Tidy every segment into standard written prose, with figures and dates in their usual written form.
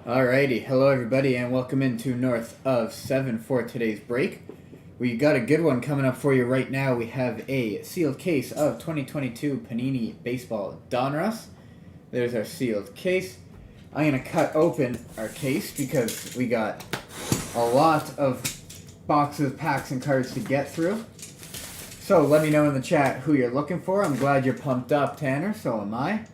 Alrighty, hello everybody, and welcome into North of 7 for today's break. We got a good one coming up for you right now. We have a sealed case of 2022 Panini Baseball Donruss. There's our sealed case. I'm going to cut open our case because we got a lot of boxes, packs, and cards to get through. So let me know in the chat who you're looking for. I'm glad you're pumped up, Tanner. So am I.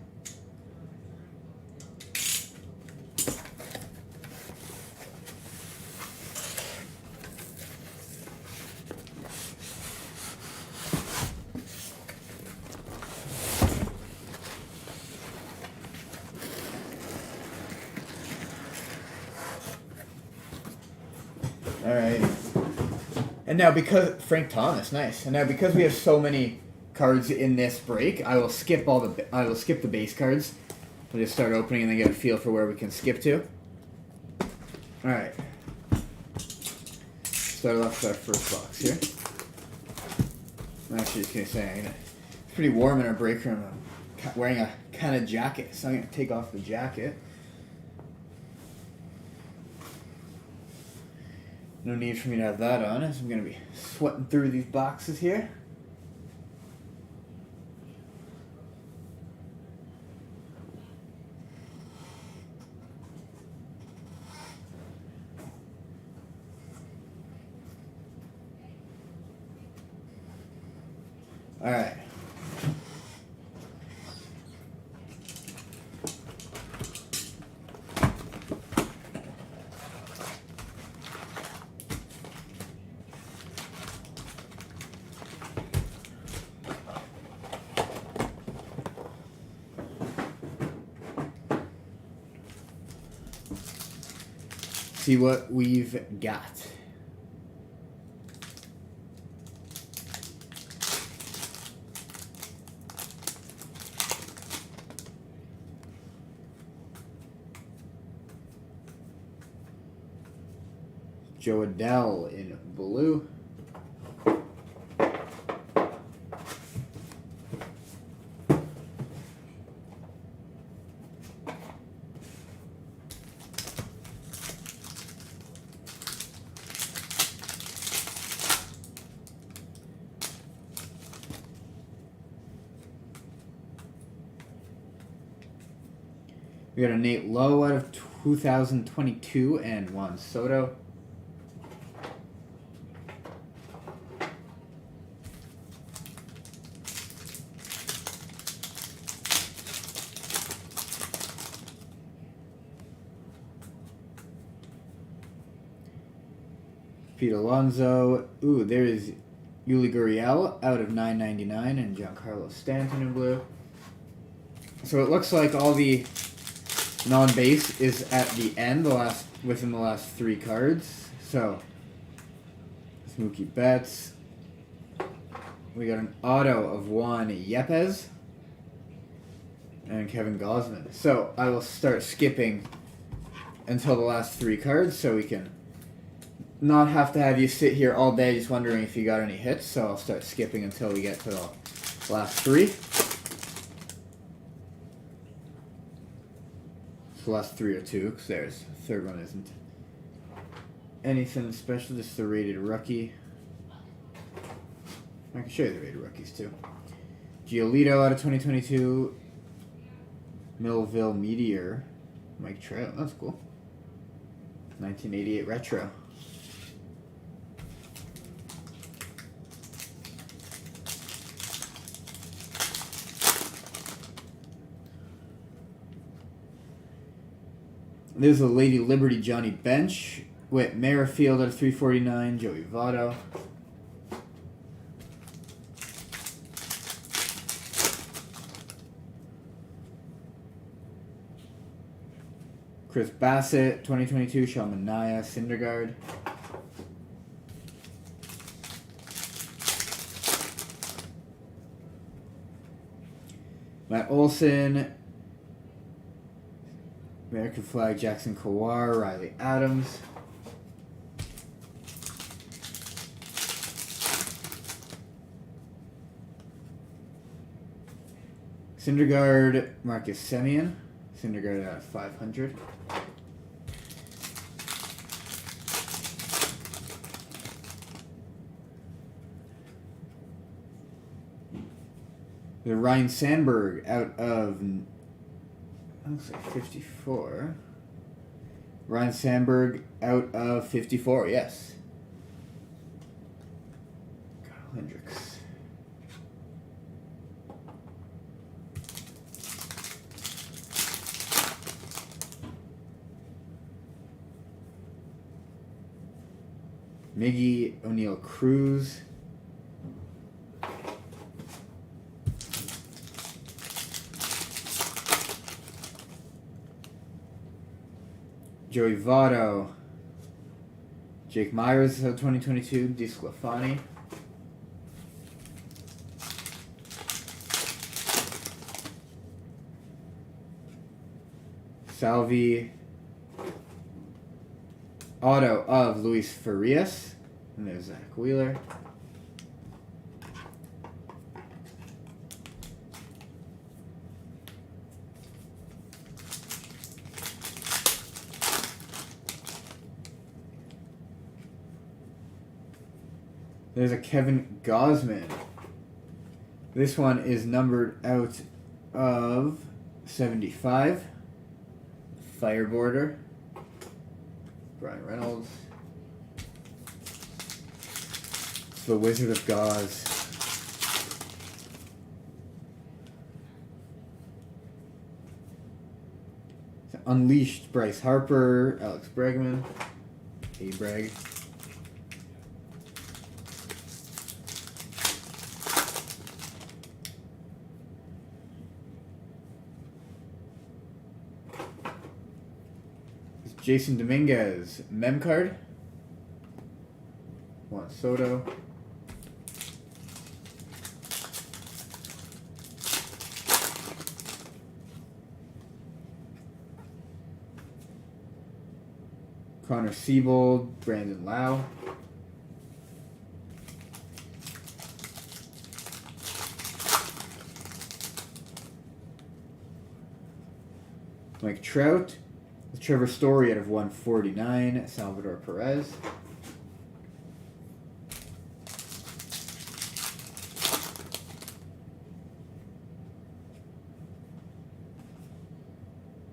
Alright. And now because Frank Thomas, nice. And now because we have so many cards in this break, I will skip the base cards. We'll just start opening and then get a feel for where we can skip to. Alright. Start off with our first box here. I'm actually just gonna say it's pretty warm in our break room. I'm wearing a kind of jacket, so I'm gonna take off the jacket. No need for me to have that on, as I'm going to be sweating through these boxes here. Alright. See what we've got. Joe Adele in blue. We got a Nate Lowe out of 2022 and Juan Soto. Pete Alonso. Ooh, there's Yuli Gurriel out of 999 and Giancarlo Stanton in blue. So it looks like all the non-base is at the end, within the last three cards. So, Mookie Betts. We got an auto of Juan Yepes and Kevin Gausman. So I will start skipping until the last three cards so we can not have to have you sit here all day just wondering if you got any hits. So I'll start skipping until we get to the last three. The last three or two, because there's the third one isn't anything special, just the rated rookie. I can show you the rated rookies too. Giolito out of 2022. Millville Meteor. Mike Trout, that's cool. 1988 retro. There's a Lady Liberty Johnny Bench. Whit Merrifield out of 349. Joey Votto. Chris Bassett, 2022. Sean Manaea, Syndergaard. Matt Olson. American Flag, Jackson Kawar, Riley Adams. Syndergaard, Marcus Semien. Syndergaard out of 500. The Ryan Sandberg out of, looks like 54. Ryan Sandberg out of 54, yes. Kyle Hendricks. Miggy O'Neill Cruz. Joey Votto. Jake Myers of 2022. DeSclafani. Salvi. Auto of Luis Farias. And there's Zach Wheeler. There's a Kevin Gausman. This one is numbered out of 75. Fireboarder. Brian Reynolds. It's the Wizard of Gauze. Unleashed Bryce Harper, Alex Bregman, A-Breg. Jason Dominguez, mem card. Juan Soto. Connor Siebold, Brandon Lau. Mike Trout. Trevor Story out of 149, Salvador Perez.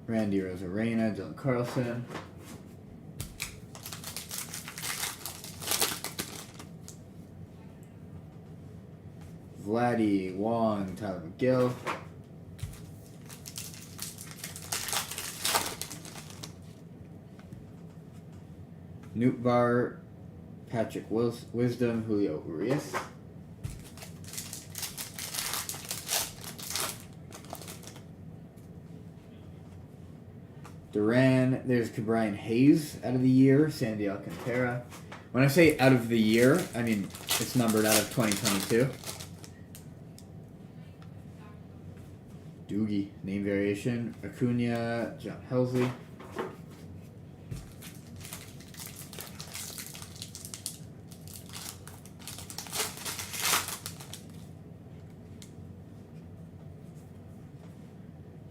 Randy Rosarena, Dylan Carlson. Vladdy, Wong, Tyler McGill. Nootbaar, Patrick Wisdom, Julio Urias. Duran, there's Cabrian Hayes out of the year, Sandy Alcantara. When I say out of the year, I mean it's numbered out of 2022. Doogie, name variation, Acuna, John Helsley.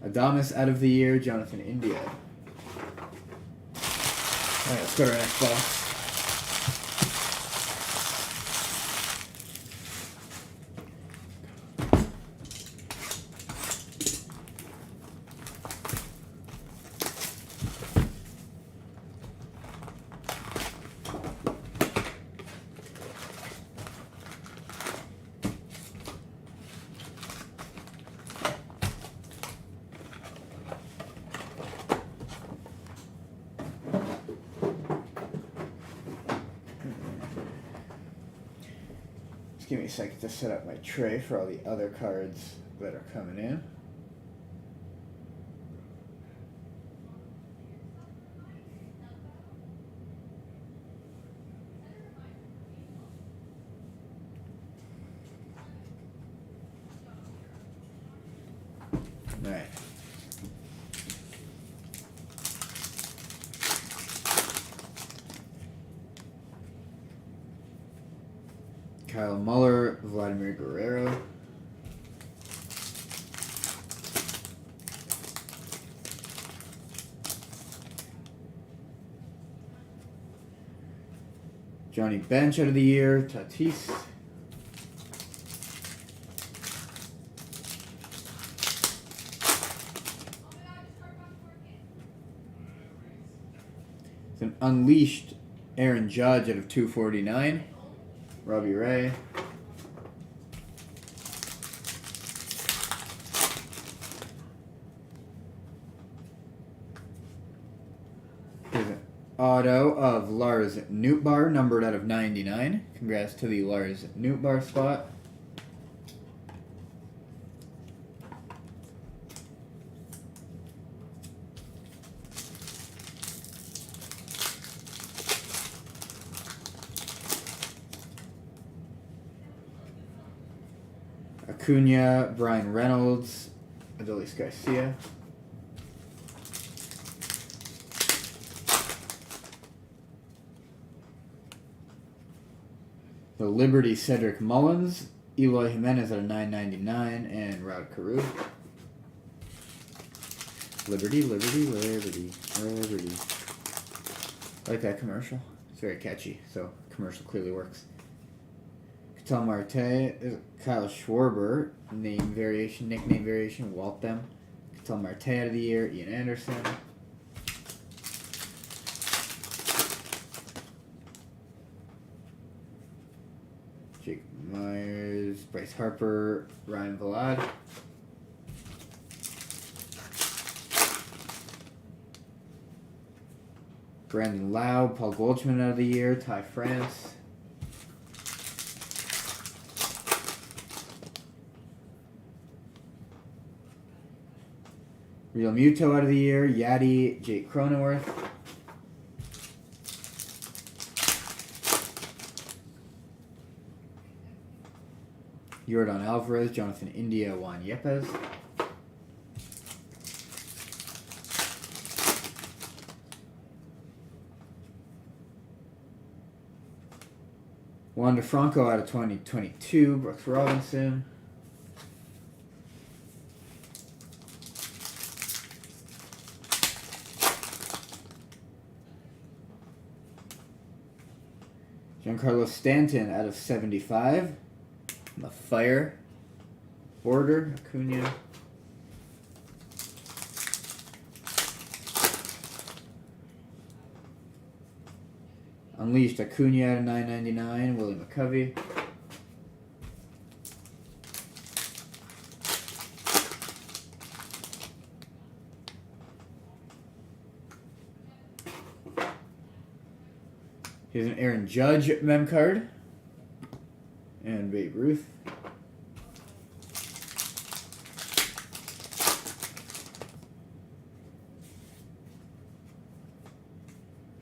Adames out of the year, Jonathan India. Alright, let's go to our next box. Give me a second to set up my tray for all the other cards that are coming in. All right. Kyle Muller, Vladimir Guerrero. Johnny Bench out of the year, Tatis. It's an unleashed Aaron Judge out of 249. Robbie Ray. Here's an auto of Lars Nootbaar, numbered out of 99. Congrats to the Lars Nootbaar spot. Acuna, Brian Reynolds, Adolis Garcia. The Liberty, Cedric Mullins, Eloy Jimenez at a 9.99, and Rod Carew. Liberty, Liberty, Liberty, Liberty. I like that commercial. It's very catchy, so commercial clearly works. Tom Marte, Kyle Schwarber, name variation, nickname variation, Waltham. Tom Marte out of the year, Ian Anderson. Jake Myers, Bryce Harper, Ryan Vlad. Brandon Lau, Paul Goldschmidt out of the year, Ty France. Real Muto out of the year, Yadi, Jake Cronenworth. Yordan Alvarez, Jonathan India, Juan Yepes. Wander Franco out of 2022, Brooks Robinson. Giancarlo Stanton out of 75. The Fire border, Acuna. Unleashed, Acuna out of 9.99. Willie McCovey. Here's an Aaron Judge mem card. And Babe Ruth.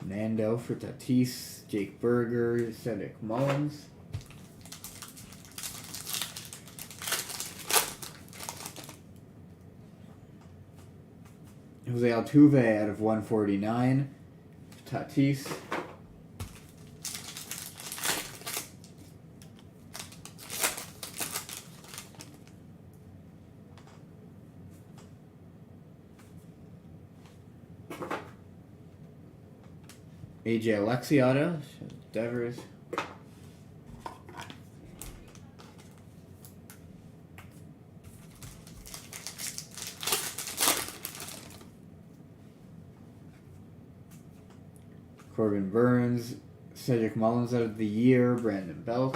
Nando for Tatis. Jake Berger. Cedric Mullins. Jose Altuve out of 149. Tatis. AJ Alexiata, Devers. Corbin Burns, Cedric Mullins out of the year, Brandon Belt.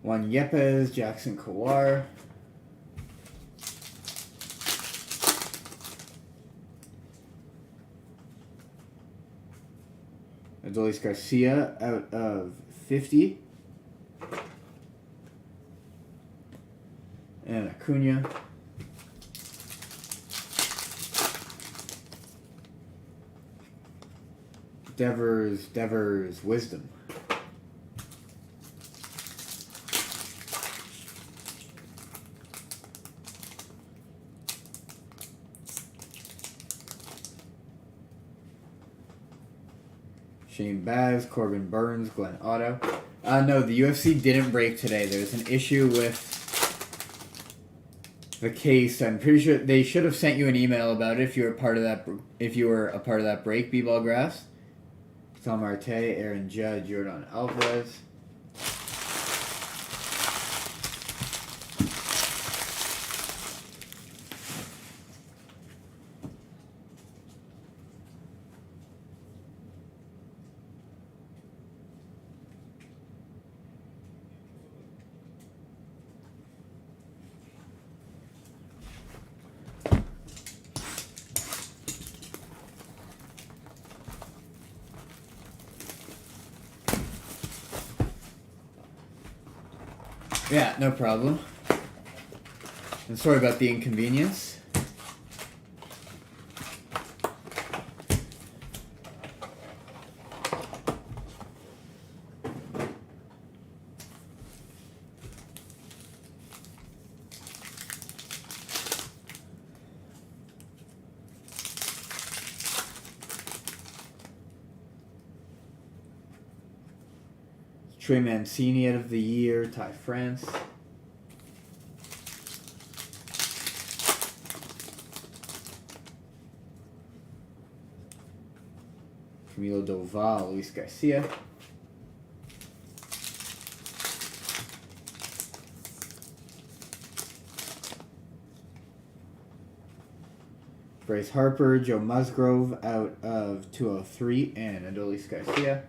Juan Yepes, Jackson Kawar. Adolis Garcia out of 50. And Acuna. Devers Wisdom. Shane Baz, Corbin Burns, Glenn Otto. No, the UFC didn't break today. There's an issue with the case. I'm pretty sure they should have sent you an email about it if you were part of that. If you were a part of that break, B-Ball Grass. Tom Marte, Aaron Judge, Jordan Alvarez. Yeah, no problem. And sorry about the inconvenience. Trey Mancini out of the year, Ty France. Camilo Doval, Luis Garcia. Bryce Harper, Joe Musgrove out of 203, and Adolis Garcia.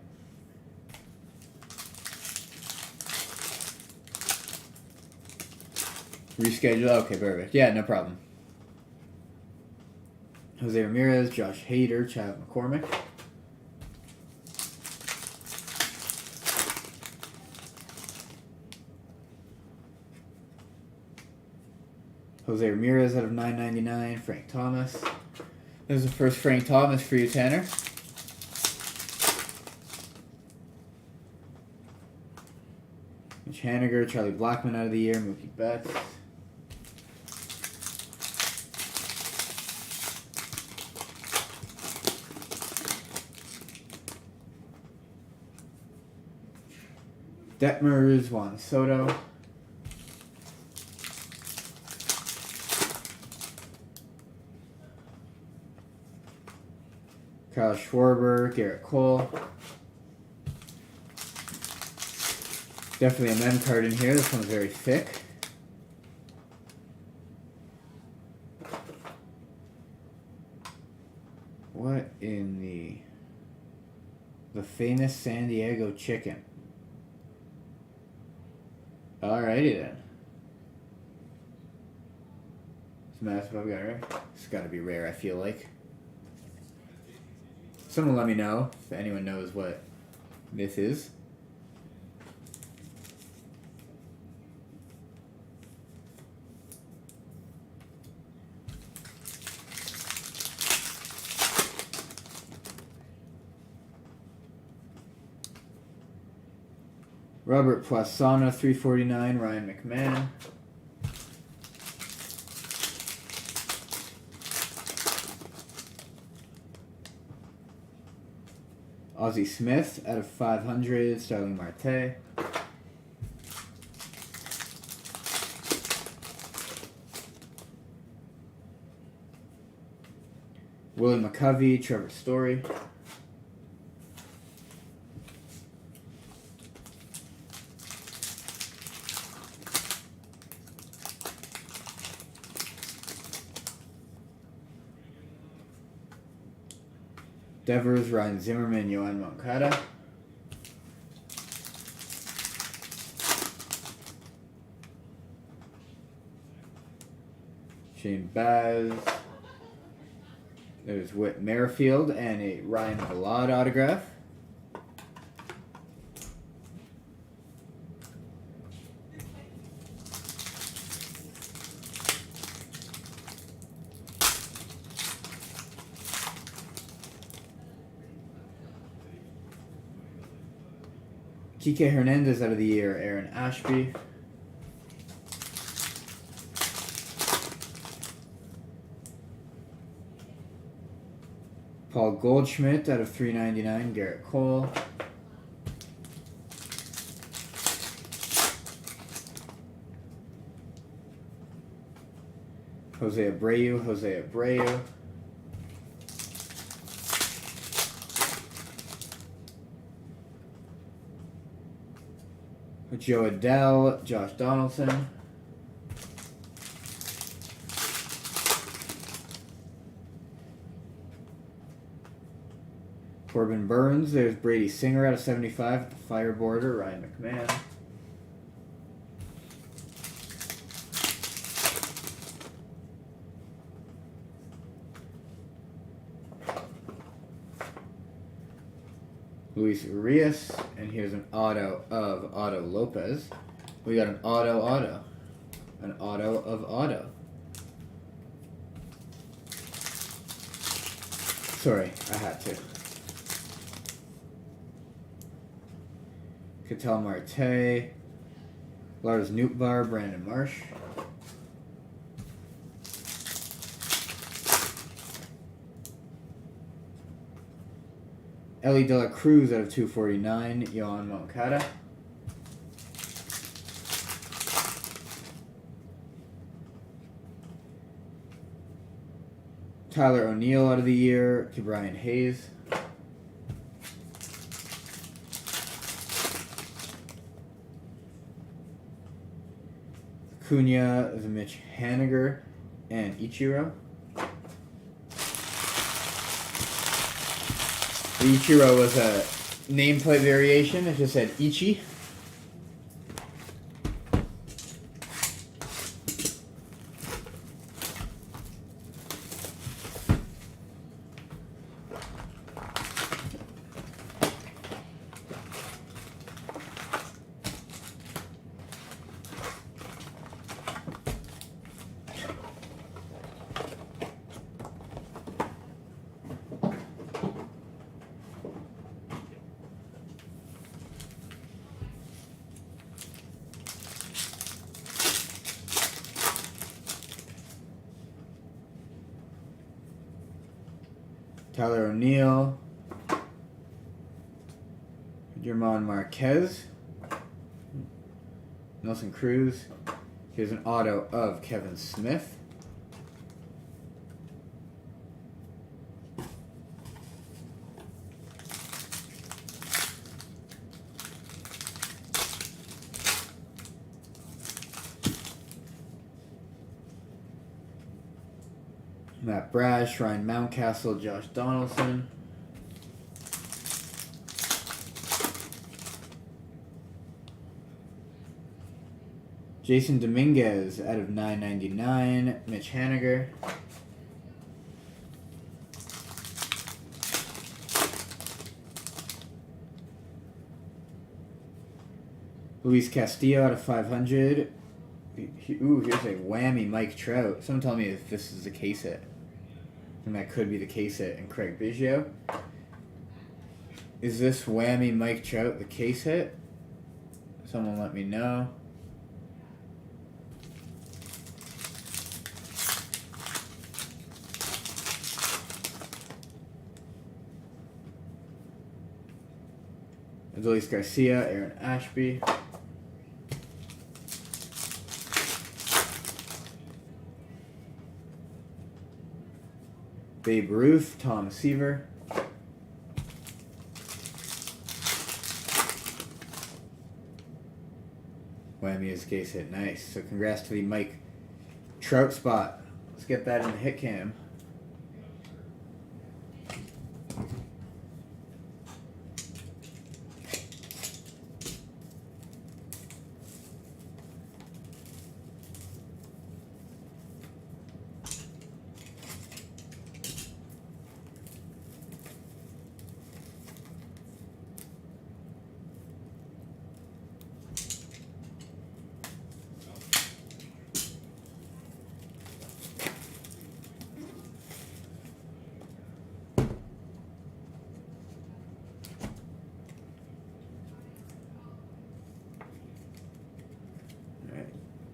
Reschedule. Okay, perfect. Yeah, no problem. Jose Ramirez, Josh Hader, Chad McCormick. Jose Ramirez out of 999, Frank Thomas. There's the first Frank Thomas for you, Tanner. Mitch Haniger, Charlie Blackmon out of the year, Mookie Betts. Detmers, Juan Soto. Kyle Schwarber, Garrett Cole. Definitely a mem card in here. This one's very thick. What in the famous San Diego chicken? Alrighty then. It's massive. I've got rare. It's got to be rare. I feel like. Someone let me know if anyone knows what this is. Robert Poissona, 349, Ryan McMahon. Ozzie Smith out of 500, Starling Marte. Willie McCovey, Trevor Story. Devers, Ryan Zimmerman, Yohan Moncada. Shane Baz. There's Whit Merrifield and a Ryan Vilade autograph. Kike Hernandez out of the year, Aaron Ashby. Paul Goldschmidt out of 399, Garrett Cole. Jose Abreu. Joe Adele, Josh Donaldson. Corbin Burns, there's Brady Singer out of 75 at the fire border, Ryan McMahon. Luis Urias, and here's an auto of Otto Lopez. We got an auto. An auto of Otto. Sorry, I had to. Ketel Marte, Lars Nootbaar, Brandon Marsh. Ellie De La Cruz out of 249, Yohan Moncada. Tyler O'Neill out of the year, Ke'Bryan Hayes. Cunha is a Mitch Haniger and Ichiro. The Ichiro was a nameplate variation. It just said Ichi. Tyler O'Neill, German Marquez, Nelson Cruz. Here's an auto of Kevin Smith. Matt Brash, Ryan Mountcastle, Josh Donaldson. Jason Dominguez out of 999, Mitch Haniger. Luis Castillo out of 500. Ooh, here's a whammy Mike Trout. Someone tell me if this is a case hit. And that could be the case hit. And Craig Biggio. Is this whammy Mike Trout the case hit? Someone let me know. Adolis Garcia, Aaron Ashby. Babe Ruth, Tom Seaver. Whammy is case hit. Nice. So congrats to the Mike Trout spot. Let's get that in the hit cam.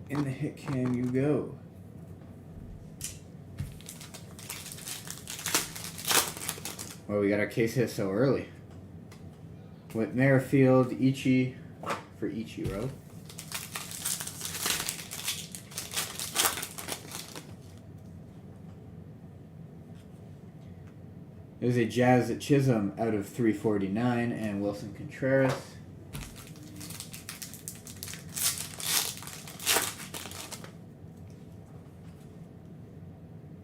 In the hit cam you go. Well, we got our case hit so early. With Merrifield, Ichi for Ichiro. There's a Jazz at Chisholm out of 349 and Wilson Contreras.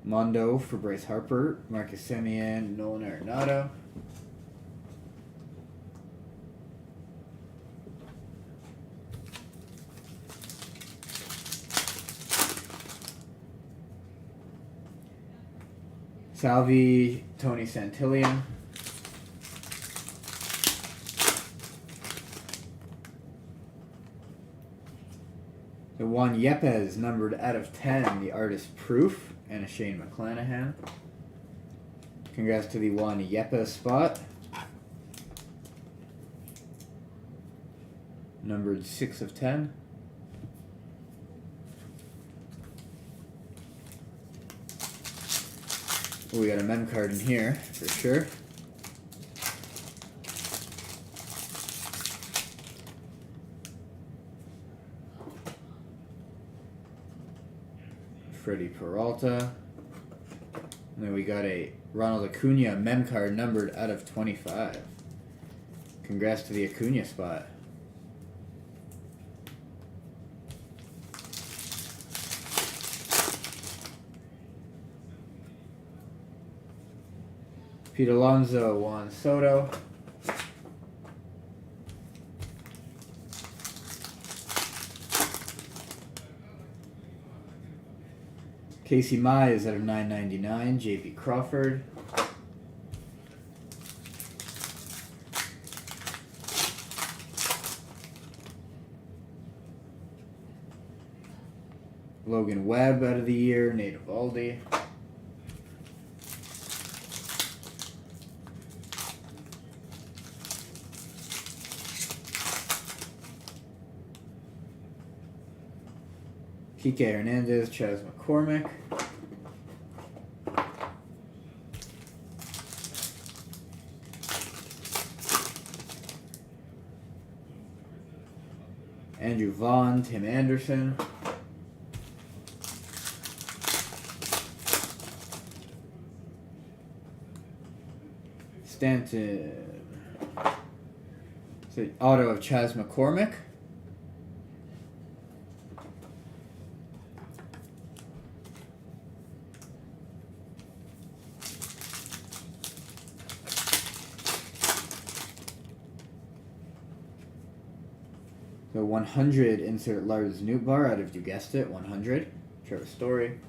Mondo for Bryce Harper, Marcus Semien, Nolan Arenado. Salvi, Tony Santillan. The Juan Yepes numbered out of 10, the artist proof, and a Shane McClanahan. Congrats to the Juan Yepes spot. Numbered 6 of 10. Oh, we got a mem card in here for sure. Freddie Peralta. And then we got a Ronald Acuna mem card numbered out of 25. Congrats to the Acuna spot. Pete Alonso, Juan Soto. Casey Mize out of 999, J.P. Crawford. Logan Webb out of the year, Nate Eovaldi. Kike Hernandez, Chas McCormick. Andrew Vaughn, Tim Anderson. Stanton. It's an auto of Chas McCormick. So 100, insert Lars Nootbaar out of, you guessed it, 100. Trevor Story.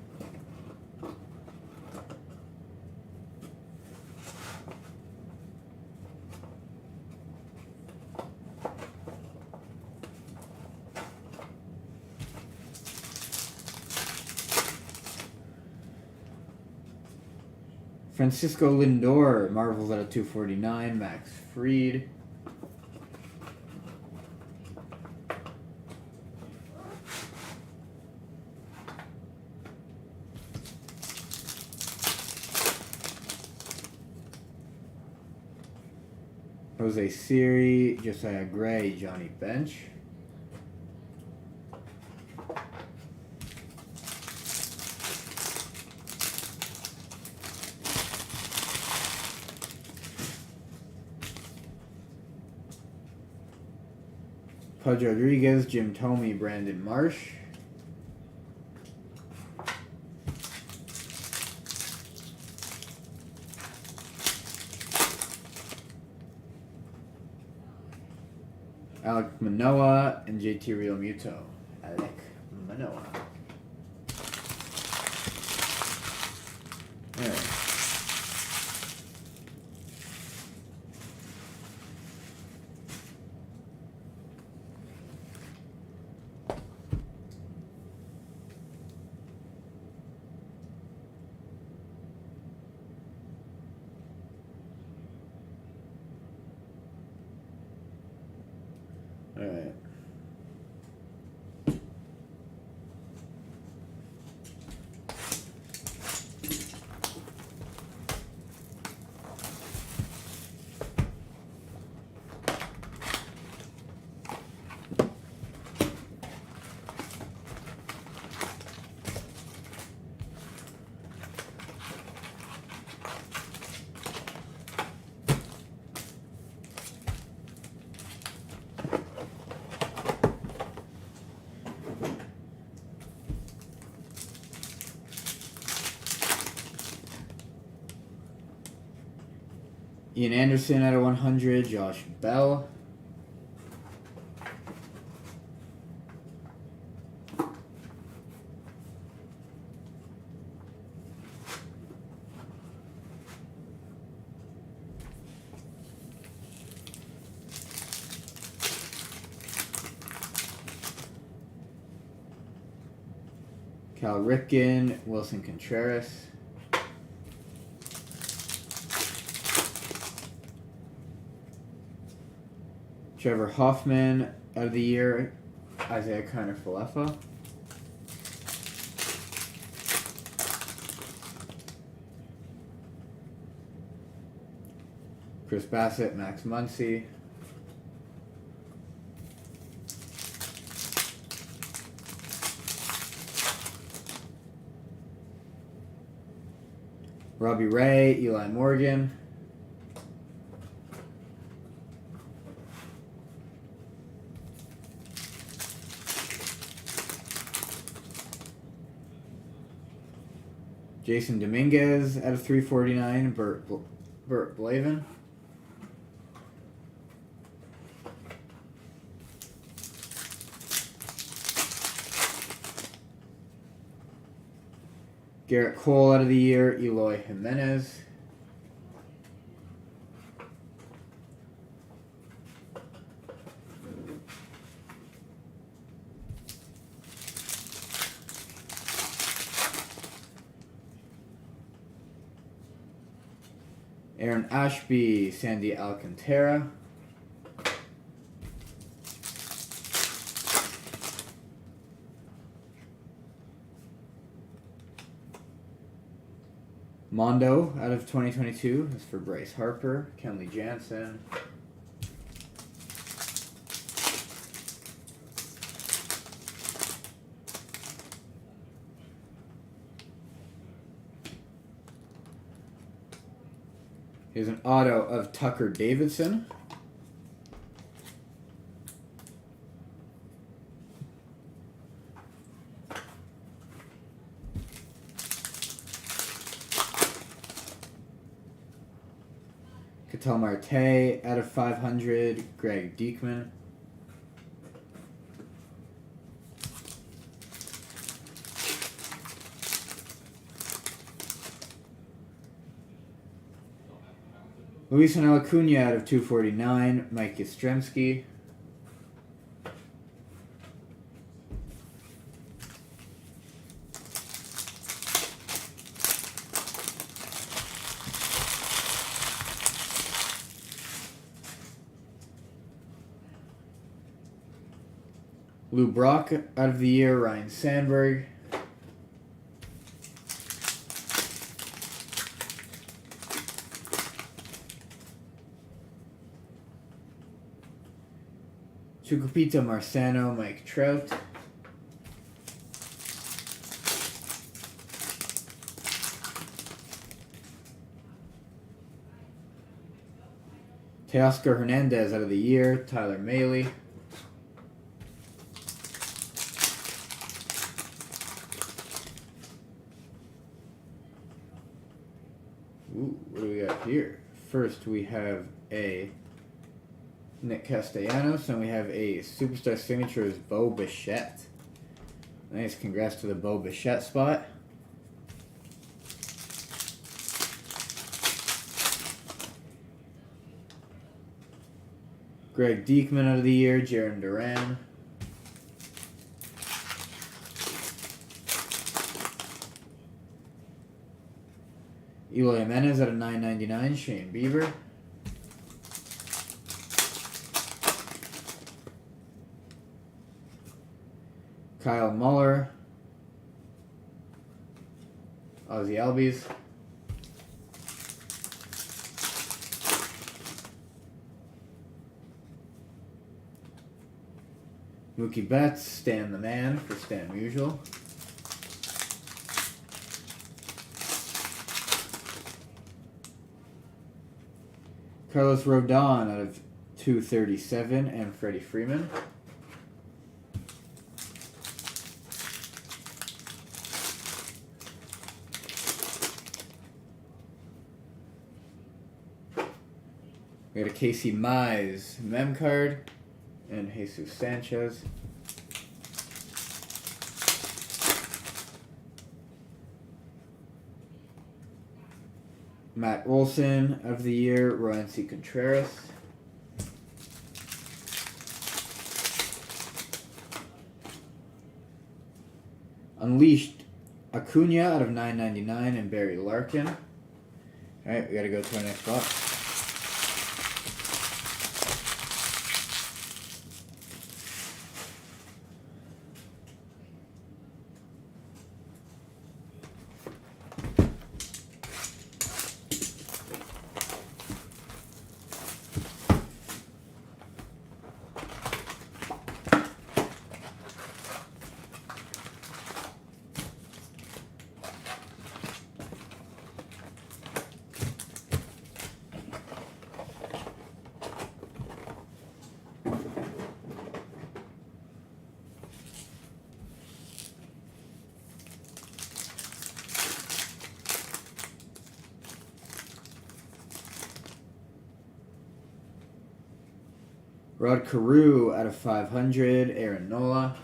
Francisco Lindor, Marvels out of 249, Max Fried. Jose Siri, Josiah Gray, Johnny Bench. Pudge Rodriguez, Jim Thome, Brandon Marsh. Alec Manoah and JT Realmuto. Alec Manoah. Alright. Alright. Ian Anderson out of 100. Josh Bell. Cal Ripken, Wilson Contreras. Trevor Hoffman out of the year, Isaiah Kiner-Falefa. Chris Bassett, Max Muncy. Robbie Ray, Eli Morgan. Jason Dominguez out of 349, Burt Blavin. Garrett Cole out of the year, Eloy Jimenez. Aaron Ashby, Sandy Alcantara. Mondo out of 2022. That's for Bryce Harper. Kenley Jansen. Here's an auto of Tucker Davidson. Ketel Marte out of 500, Greg Dieckman. Luis Acuna out of 249, Mike Yastrzemski. Lou Brock out of the year, Ryan Sandberg. Chukwupita Marcano, Mike Trout. Teoscar Hernandez out of the year, Tyler Mahle. Ooh, what do we got here? First we have a Nick Castellanos, and we have a Superstar Signatures Bo Bichette. Nice, congrats to the Bo Bichette spot. Greg Dieckman out of the year, Jarren Duran. Eloy Jimenez out of 999, Shane Bieber. Kyle Muller, Ozzie Albies. Mookie Betts, Stan the Man for Stan Musial. Carlos Rodon out of 237 and Freddie Freeman. We got a Casey Mize mem card and Jesus Sanchez. Matt Olson of the year, Roansy Contreras. Unleashed Acuna out of 9.99 and Barry Larkin. Alright, we gotta go to our next box. Rod Carew out of 500, Aaron Nola.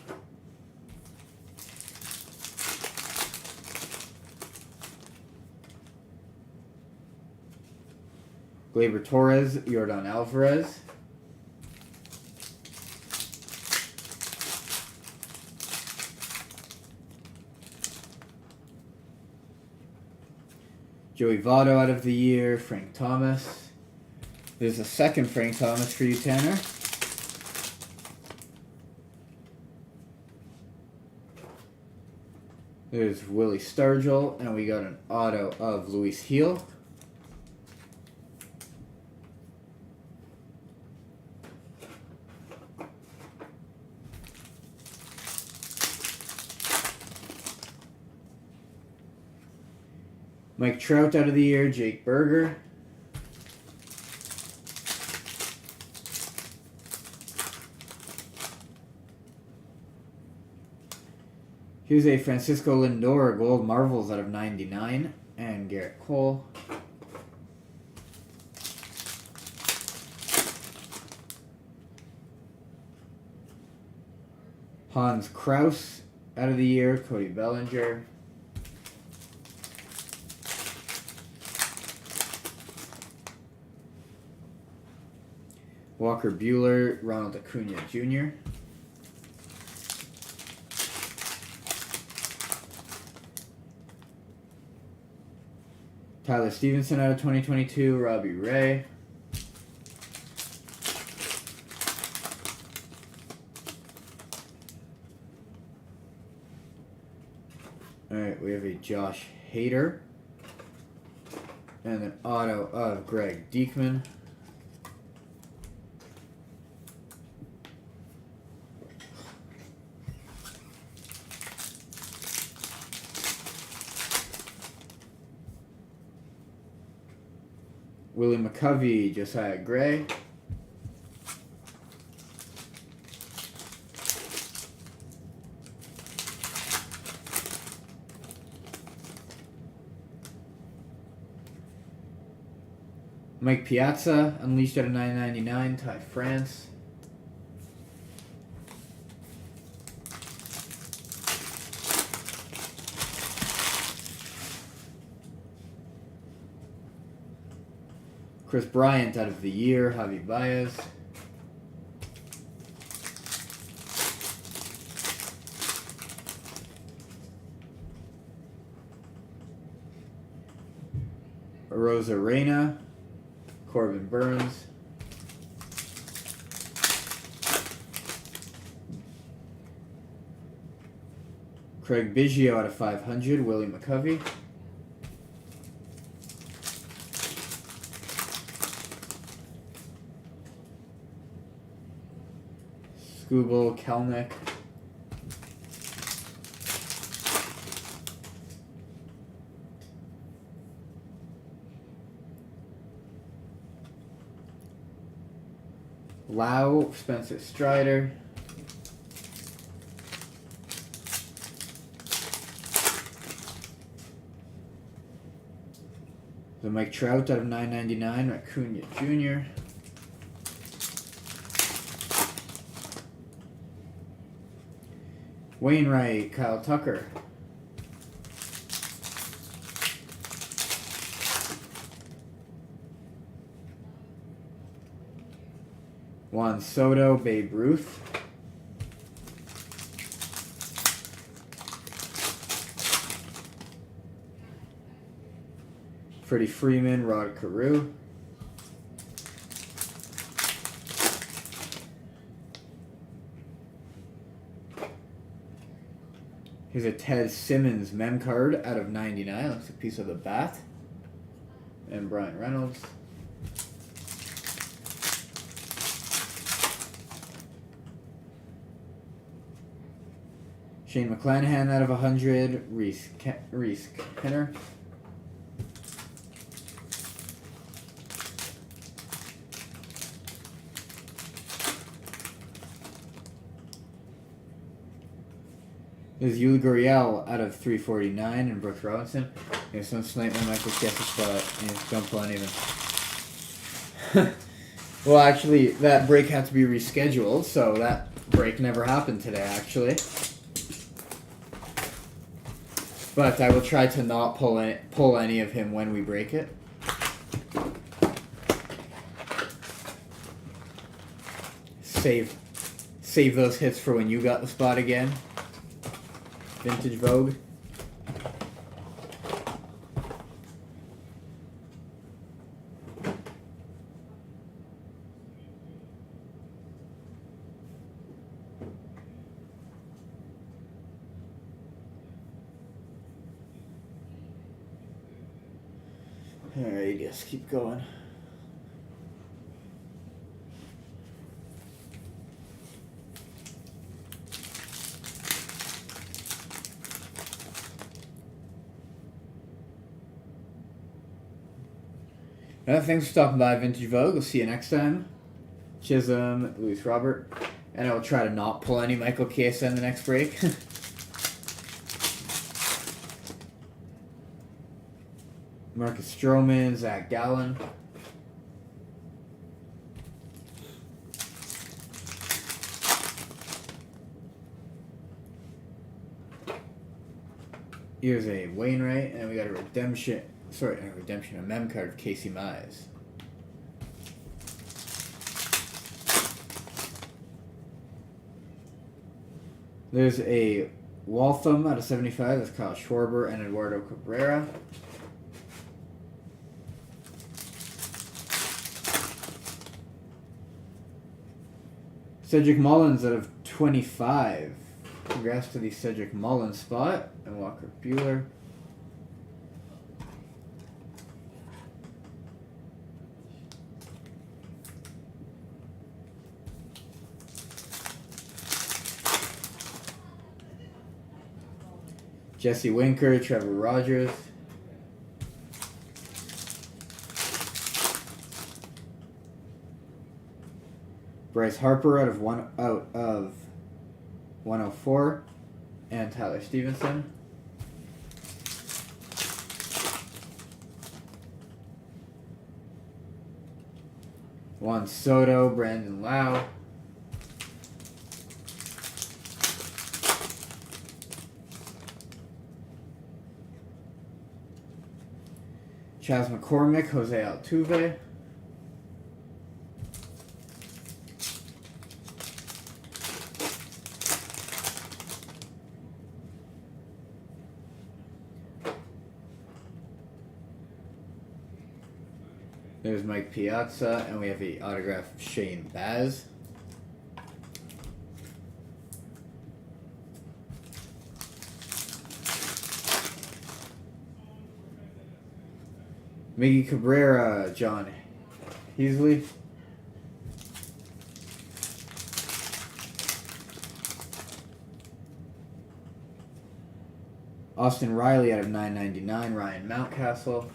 Gleyber Torres, Yordan Alvarez. Joey Votto out of the year, Frank Thomas. There's a second Frank Thomas for you, Tanner. There's Willie Stargell, and we got an auto of Luis Heel. Mike Trout out of the year, Jake Berger. Here's a Francisco Lindor Gold Marvels out of 99 and Garrett Cole. Hans Kraus out of the year, Cody Bellinger. Walker Buehler, Ronald Acuna Jr. Tyler Stevenson out of 2022, Robbie Ray. Alright, we have a Josh Hader. And an auto of Greg Deichmann. Willie McCovey, Josiah Gray. Mike Piazza, Unleashed out of 9.99, Ty France. Chris Bryant out of the year, Javi Baez. Rosa Reyna, Corbin Burns. Craig Biggio out of 500, Willie McCovey. Skubal, Kelnick. Lau, Spencer Strider. The Mike Trout out of 9.99, Acuna Jr. Wainwright, Kyle Tucker. Juan Soto, Babe Ruth. Freddie Freeman, Rod Carew. Here's a Ted Simmons mem card out of 99. Looks like a piece of the bat. And Brian Reynolds. Shane McClanahan out of 100. Reese Kenner. There's Yuli Gurriel out of 349 and Brooks Robinson. Yeah, some snipe my Michael Kessick, but don't pull any of them. Well, actually, that break had to be rescheduled, so that break never happened today, actually. But I will try to not pull any of him when we break it. Save those hits for when you got the spot again. Vintage Vogue. Alright, just keep going. Thanks for stopping by Vintage Vogue. We'll see you next time. Chisholm, Luis Robert. And I will try to not pull any Michael Chiesa in the next break. Marcus Stroman, Zach Gallen. Here's a Wainwright, and we got a redemption. A mem card of Casey Mize. There's a Waltham out of 75. That's Kyle Schwarber and Eduardo Cabrera. Cedric Mullins out of 25. Congrats to the Cedric Mullins spot. And Walker Buehler. Jesse Winker, Trevor Rogers. Bryce Harper out of 104, and Tyler Stevenson. Juan Soto, Brandon Lau. Chaz McCormick, Jose Altuve. There's Mike Piazza, and we have the autograph of Shane Baz. Miggy Cabrera, John Heasley. Austin Riley out of 999, Ryan Mountcastle.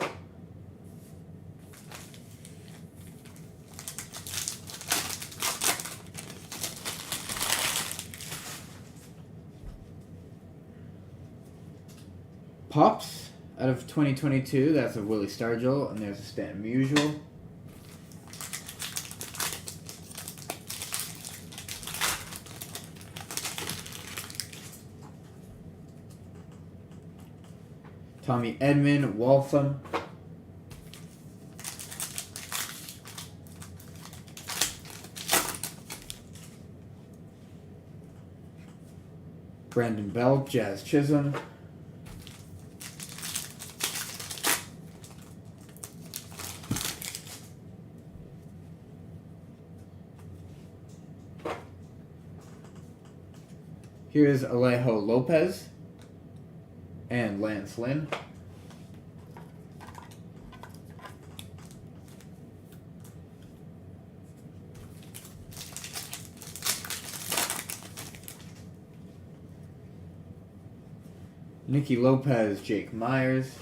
Pops out of 2022, that's of Willie Stargell, and there's a Stanton Musial. Tommy Edman, Waltham. Brandon Belt, Jazz Chisholm. Here's Alejo Lopez and Lance Lynn. Nicky Lopez, Jake Myers.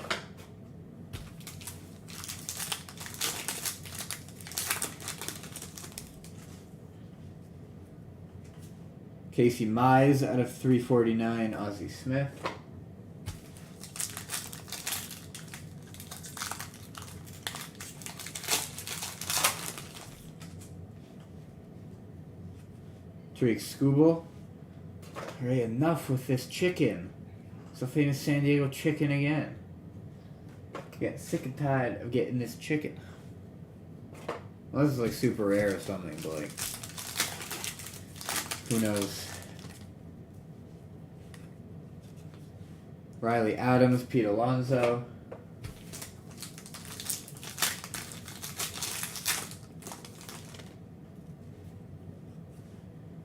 Casey Mize out of 349, Ozzie Smith. Tariq Skubal. Alright, enough with this chicken. It's a famous San Diego chicken again. Getting sick and tired of getting this chicken. Well, this is like super rare or something, but like, who knows? Riley Adams, Pete Alonso.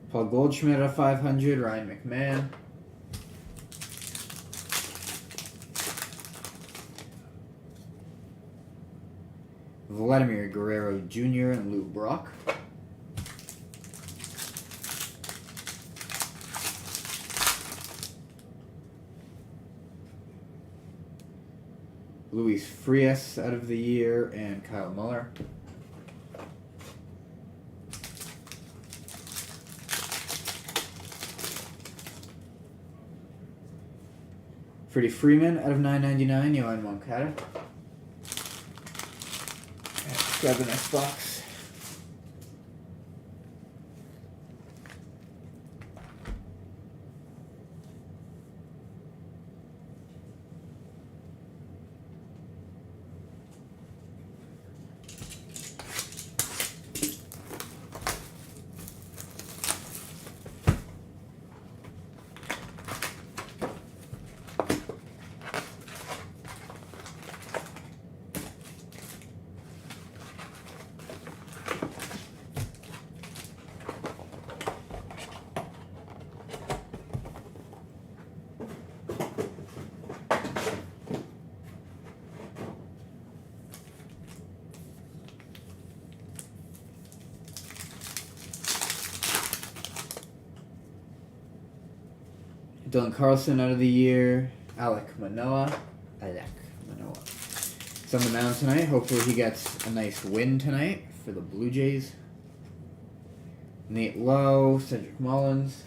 Paul Goldschmidt at 500, Ryan McMahon. Vladimir Guerrero Jr. and Lou Brock. Luis Frias out of the year and Kyle Muller. Freddie Freeman out of 9.99, Yohan Moncada. Grab the next box. Dylan Carlson out of the year. Alek Manoah. It's on the mound tonight. Hopefully he gets a nice win tonight for the Blue Jays. Nate Lowe, Cedric Mullins.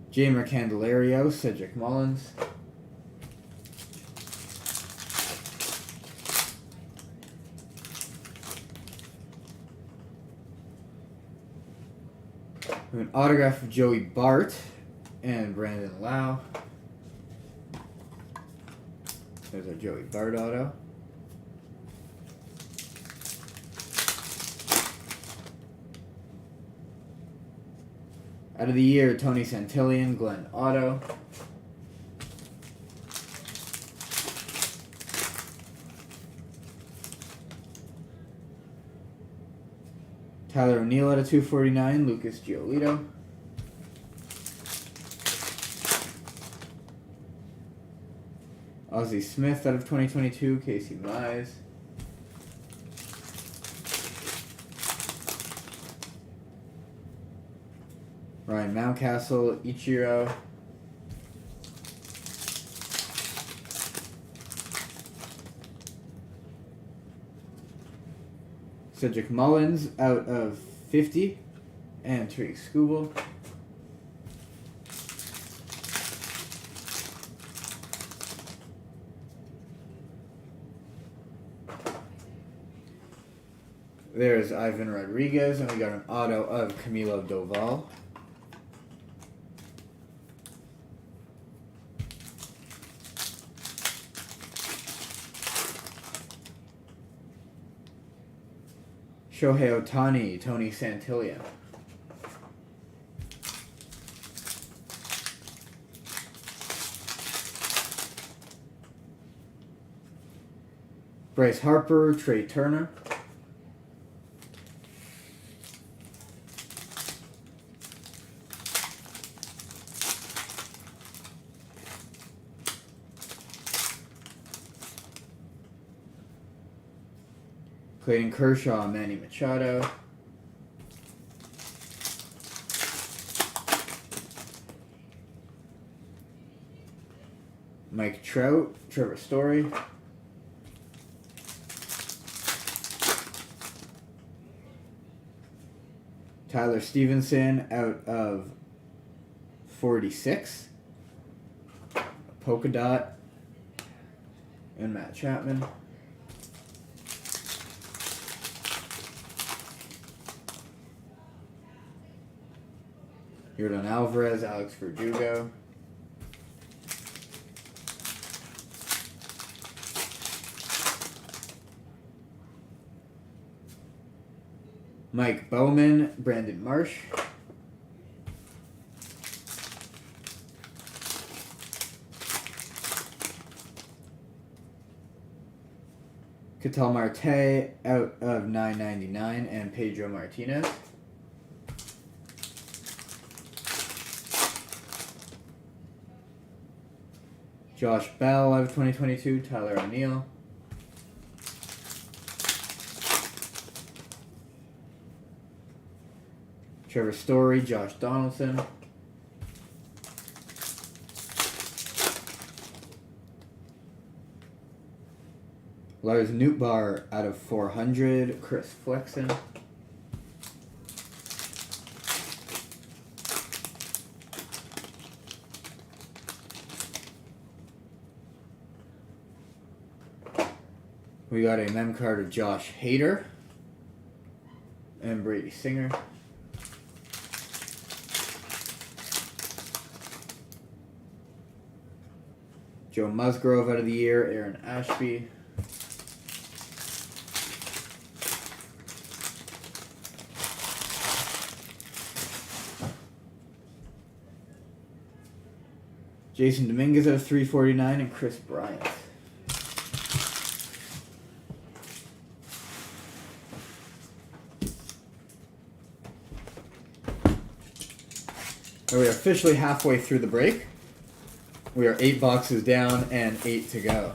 Jamer Candelario, Cedric Mullins. An autograph of Joey Bart and Brandon Lau. There's our Joey Bart auto. Out of the year, Tony Santillan, Glenn Otto. Tyler O'Neill out of 249, Lucas Giolito. Ozzie Smith out of 2022, Casey Mize. Ryan Mountcastle, Ichiro. Cedric Mullins out of 50, and Tariq Skubal. There's Ivan Rodriguez, and we got an auto of Camilo Doval. Shohei Ohtani, Tony Santillan. Bryce Harper, Trey Turner. Clayton Kershaw, Manny Machado. Mike Trout, Trevor Story. Tyler Stevenson out of 46. Polka Dot. And Matt Chapman. Yordan Alvarez, Alex Verdugo. Mike Bowman, Brandon Marsh. Ketel Marte out of 9.99 and Pedro Martinez. Josh Bell out of 2022, Tyler O'Neill. Trevor Story, Josh Donaldson. Lars Nootbaar out of 400, Chris Flexen. We got a mem card of Josh Hader and Brady Singer. Joe Musgrove out of the year, Aaron Ashby. Jason Dominguez out of 349 and Chris Bryant. And we are officially halfway through the break. We are 8 boxes down and 8 to go.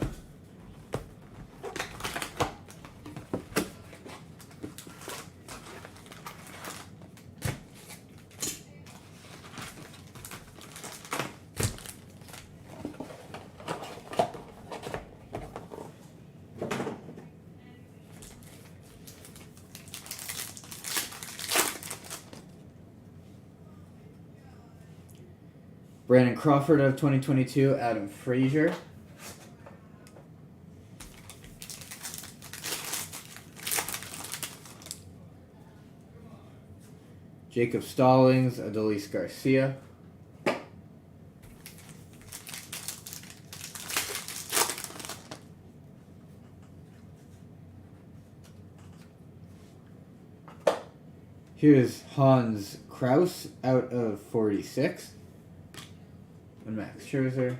Brandon Crawford of 2022, Adam Frazier. Jacob Stallings, Adolis Garcia. Here's Hans Kraus out of 46. And Max Scherzer.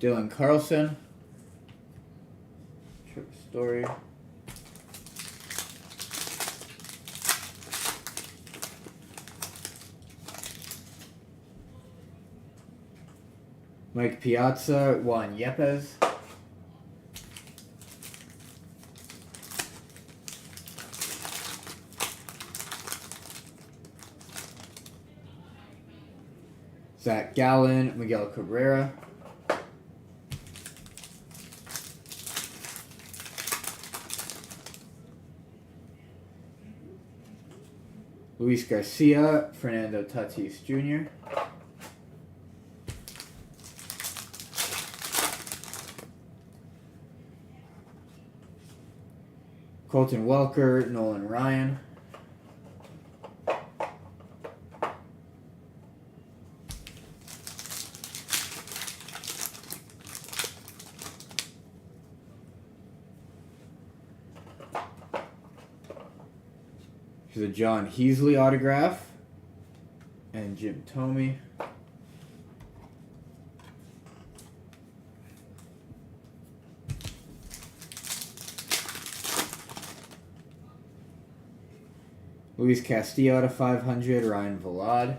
Dylan Carlson. Trevor Story. Mike Piazza, Juan Yepes. Zach Gallen, Miguel Cabrera. Luis Garcia, Fernando Tatis Jr. Colton Welker, Nolan Ryan. There's a John Heasley autograph. And Jim Thome. Luis Castillo out of 500, Ryan Vilade.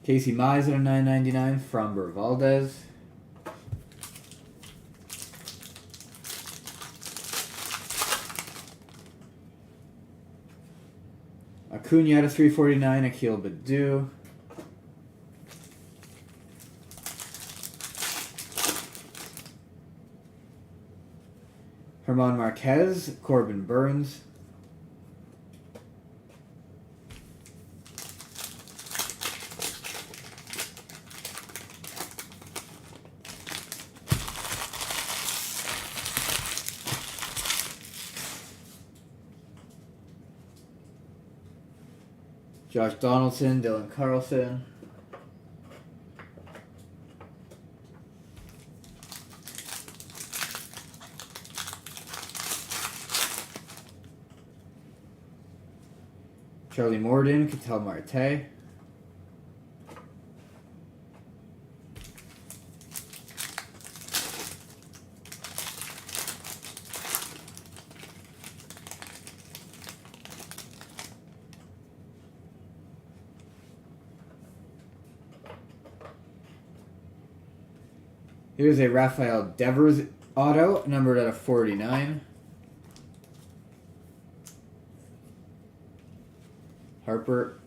Casey Mize out of 999, Framber Valdez. Acuna out of 349, Akil Baddoo. Herman Marquez, Corbin Burns. Josh Donaldson, Dylan Carlson. Charlie Morton, Ketel Marte. Here's a Rafael Devers auto, numbered out of 49. Harper.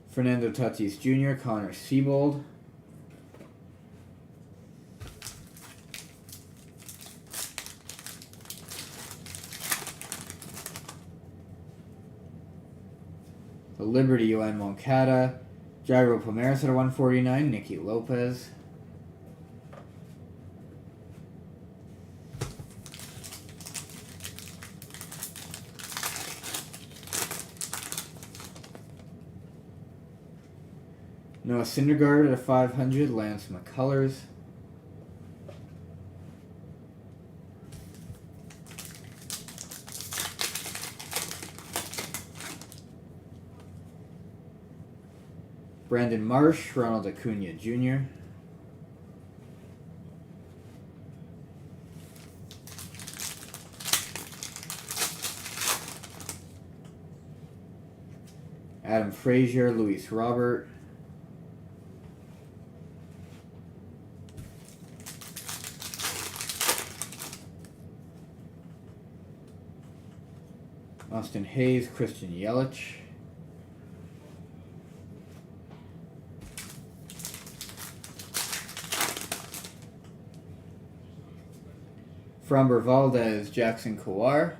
Fernando Tatis Jr., Connor Siebold. The Liberty, Yoan Moncada. Jairo Pomares at a 149, Nicky Lopez. Noah Syndergaard at a 500, Lance McCullers. Brandon Marsh, Ronald Acuna Jr. Adam Frazier, Luis Robert. Austin Hayes, Christian Yelich. Framber Valdez, Jackson Kowar.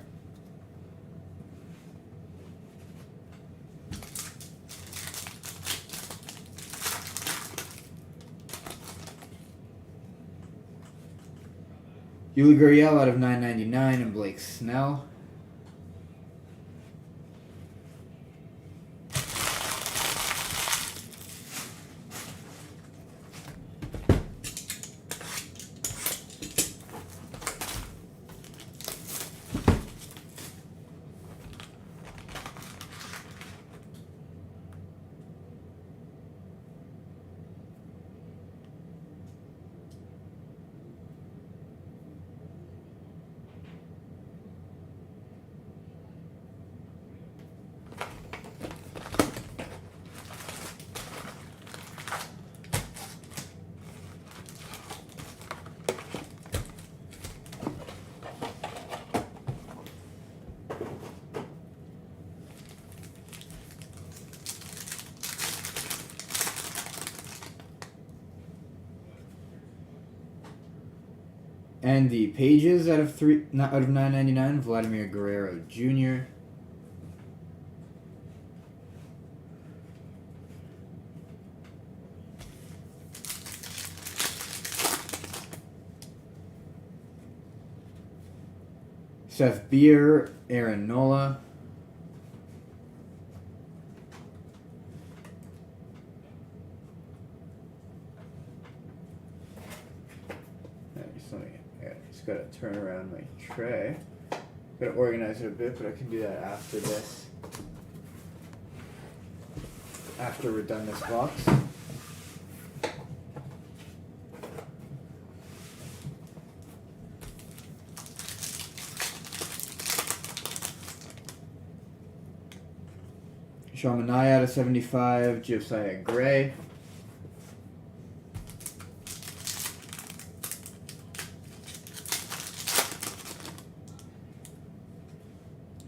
Yuli Gurriel out of 999 and Blake Snell. And the pages out of 999, Vladimir Guerrero Jr. Seth Beer, Aaron Nola. I just gotta turn around my tray. Gotta organize it a bit, but I can do that after this. After we're done this box. Sean Manaea out of 75, Josiah Gray.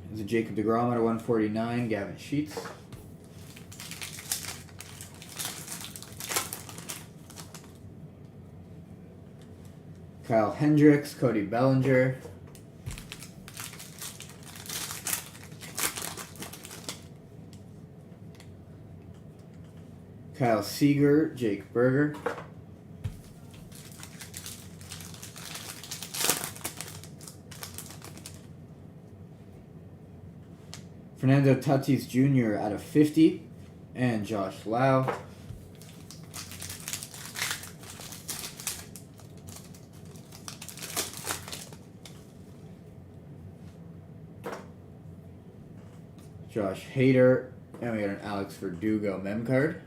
There's a Jacob deGrom out of 149, Gavin Sheets. Kyle Hendricks, Cody Bellinger. Kyle Seager, Jake Berger. Fernando Tatis Jr. out of 50, and Josh Lau. Josh Hader, and we got an Alex Verdugo mem card.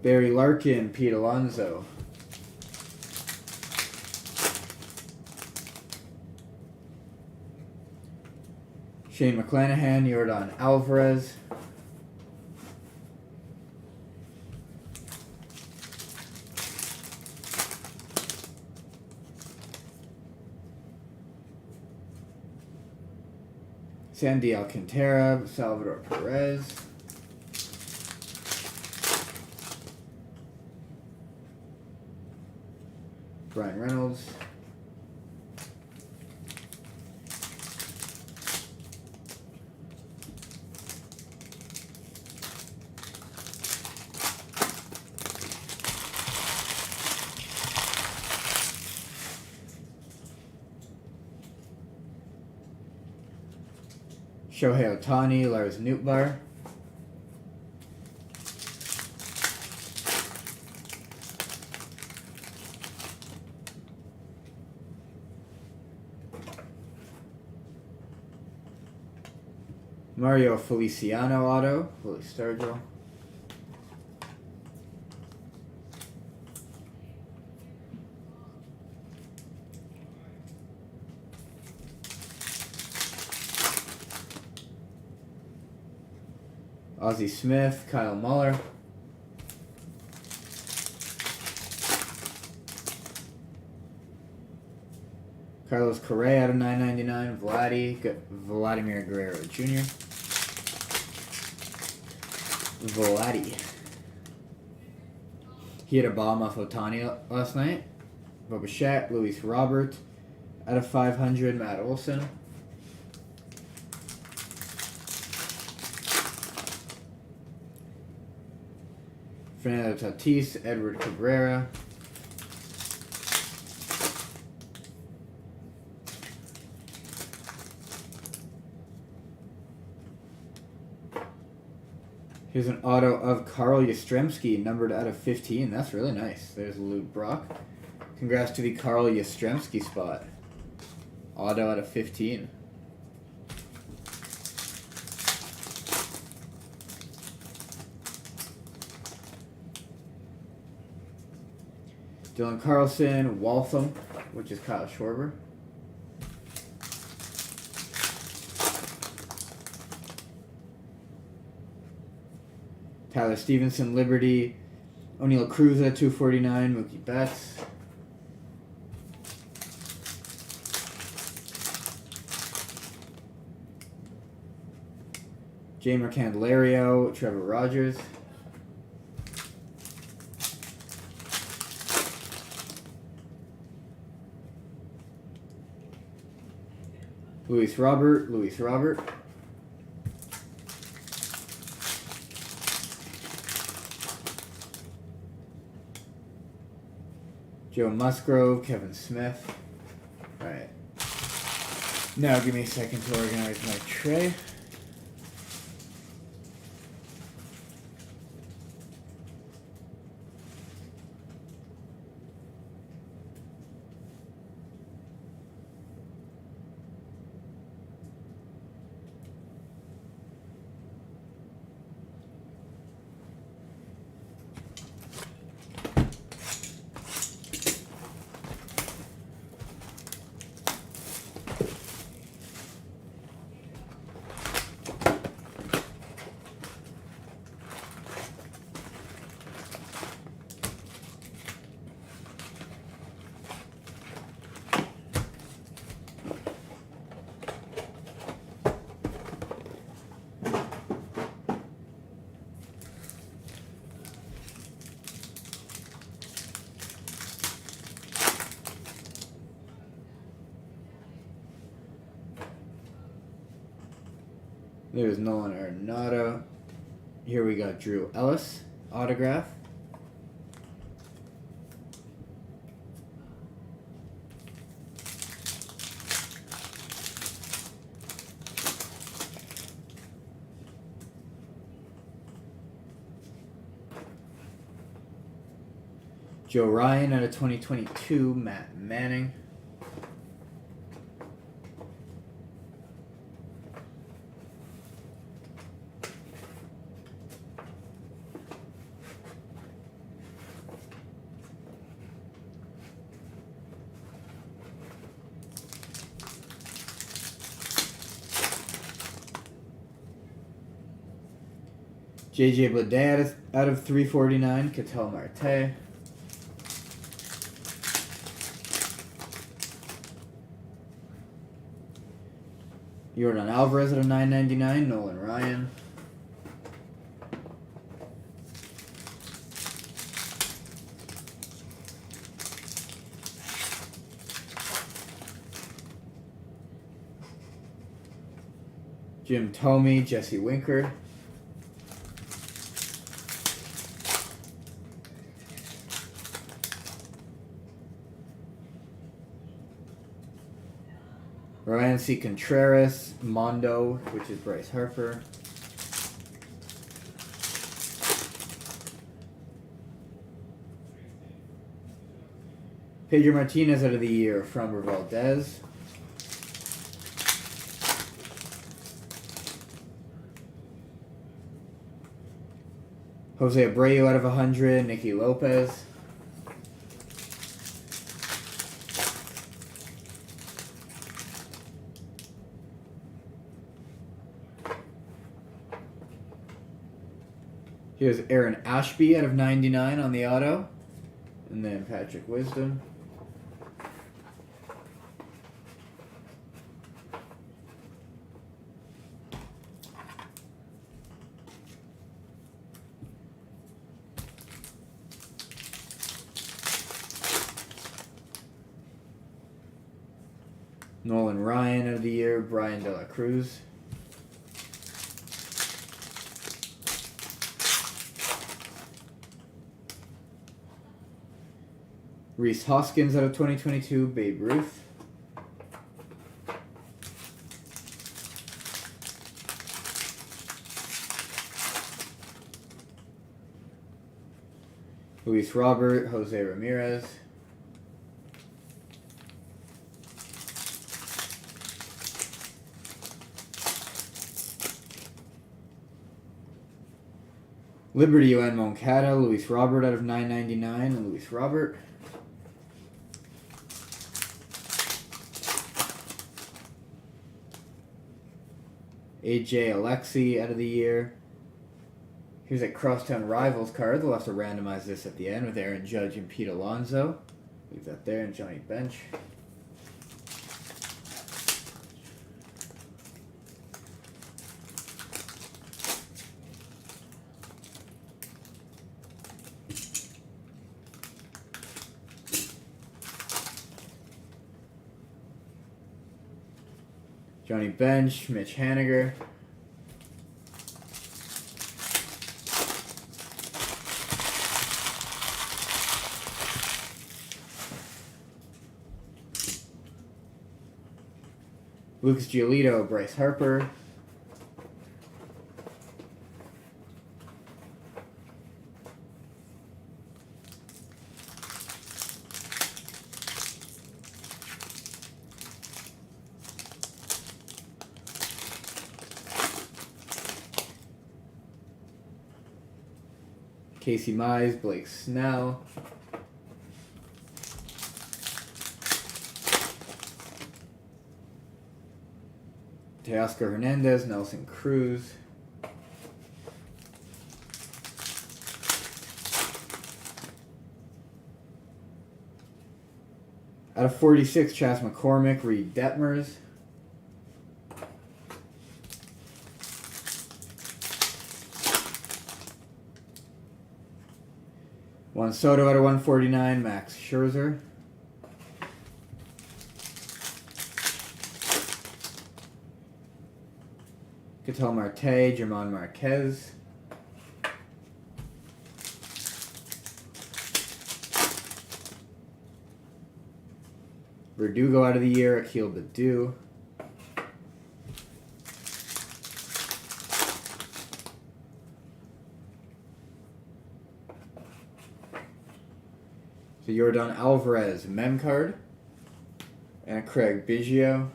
Barry Larkin, Pete Alonso. Shane McClanahan, Yordan Alvarez. Sandy Alcantara, Salvador Perez. Brian Reynolds. Shohei Ohtani, Lars Nootbaar. Mario Feliciano auto, Willie Stargell. Ozzie Smith, Kyle Muller. Carlos Correa out of 999, Vladimir Guerrero Jr. Vladdy. He had a bomb off Ohtani last night. Bo Bichette, Luis Robert out of 500, Matt Olson. Fernando Tatis, Edward Cabrera. Here's an auto of Carl Yastrzemski, numbered out of 15. That's really nice. There's Luke Brock. Congrats to the Carl Yastrzemski spot. Auto out of 15. Dylan Carlson, Waltham, which is Kyle Schwarber. Tyler Stevenson, Liberty. O'Neal Cruz at 249, Mookie Betts. Jamer Candelario, Trevor Rogers. Luis Robert. Joe Musgrove, Kevin Smith. Alright. Now give me a second to organize my tray. There's Nolan Arenado. Here we got Drew Ellis, autograph. Joe Ryan out of 2022, Matt Manning. JJ Bleday out of 349, Ketel Marte. Yordan Alvarez out of 999, Nolan Ryan. Jim Thome, Jesse Winker. Ryan C. Contreras, Mondo, which is Bryce Harper. Pedro Martinez out of the year, Framber Valdez. Jose Abreu out of 100, Nicky Lopez. Here's Aaron Ashby out of 99 on the auto. And then Patrick Wisdom. Nolan Ryan of the year, Brian De La Cruz. Rhys Hoskins out of 2022, Babe Ruth. Luis Robert, Jose Ramirez. Liberty UN Moncada, Luis Robert out of 999, and Luis Robert. AJ Alexi out of the year. Here's a Crosstown Rivals card. They'll have to randomize this at the end with Aaron Judge and Pete Alonso. Leave that there, and Johnny Bench. Johnny Bench, Mitch Haniger. Lucas Giolito, Bryce Harper. Casey Mize, Blake Snell. Teoscar Hernandez, Nelson Cruz. Out of 46, Chas McCormick, Reed Detmers. Juan Soto out of 149, Max Scherzer. Ketel Marte, German Marquez. Verdugo out of the year, Akil Baddoo. So Yordan Alvarez, mem card. And a Craig Biggio.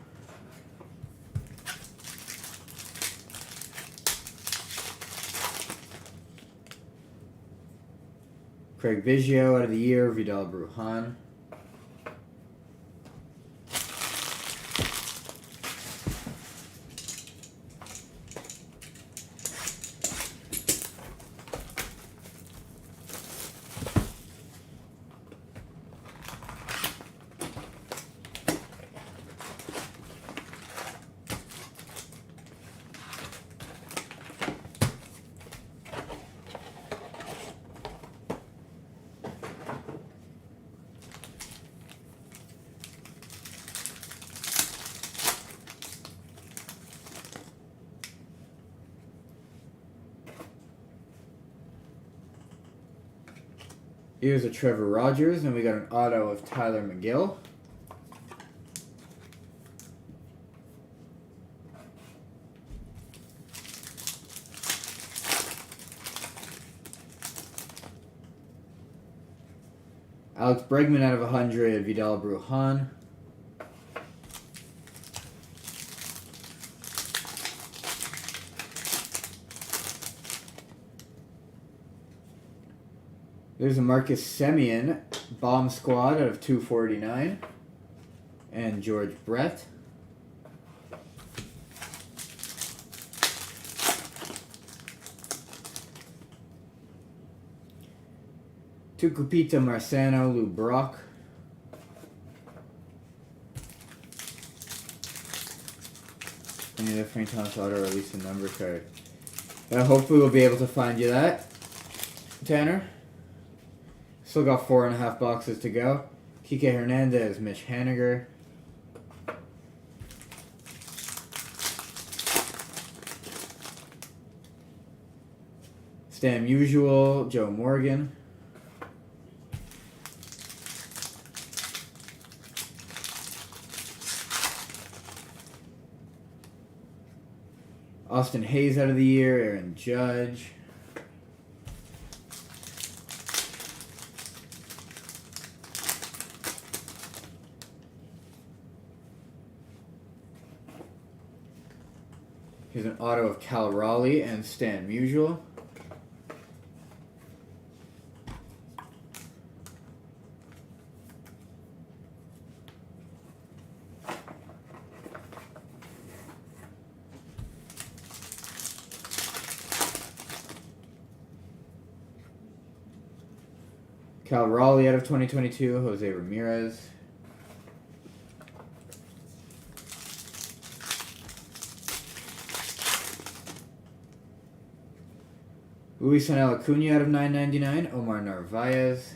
Craig Biggio out of the year, Vidal Brujan. Here's a Trevor Rogers, and we got an auto of Tyler McGill. Alex Bregman out of 100, Vidal Brujan. There's a Marcus Semien, Bomb Squad out of 249. And George Brett. Tucupita Marcano, Lou Brock. Any other Frank Thomas auto or at least a number card. Hopefully we'll be able to find you that, Tanner. Still got 4.5 boxes to go. Kike Hernandez, Mitch Haniger. Stan Musial, Joe Morgan. Austin Hayes out of the year, Aaron Judge. Here's an auto of Cal Raleigh and Stan Musial. Cal Raleigh out of 2022, Jose Ramirez. Luis Acuna out of 999, Omar Narvaez.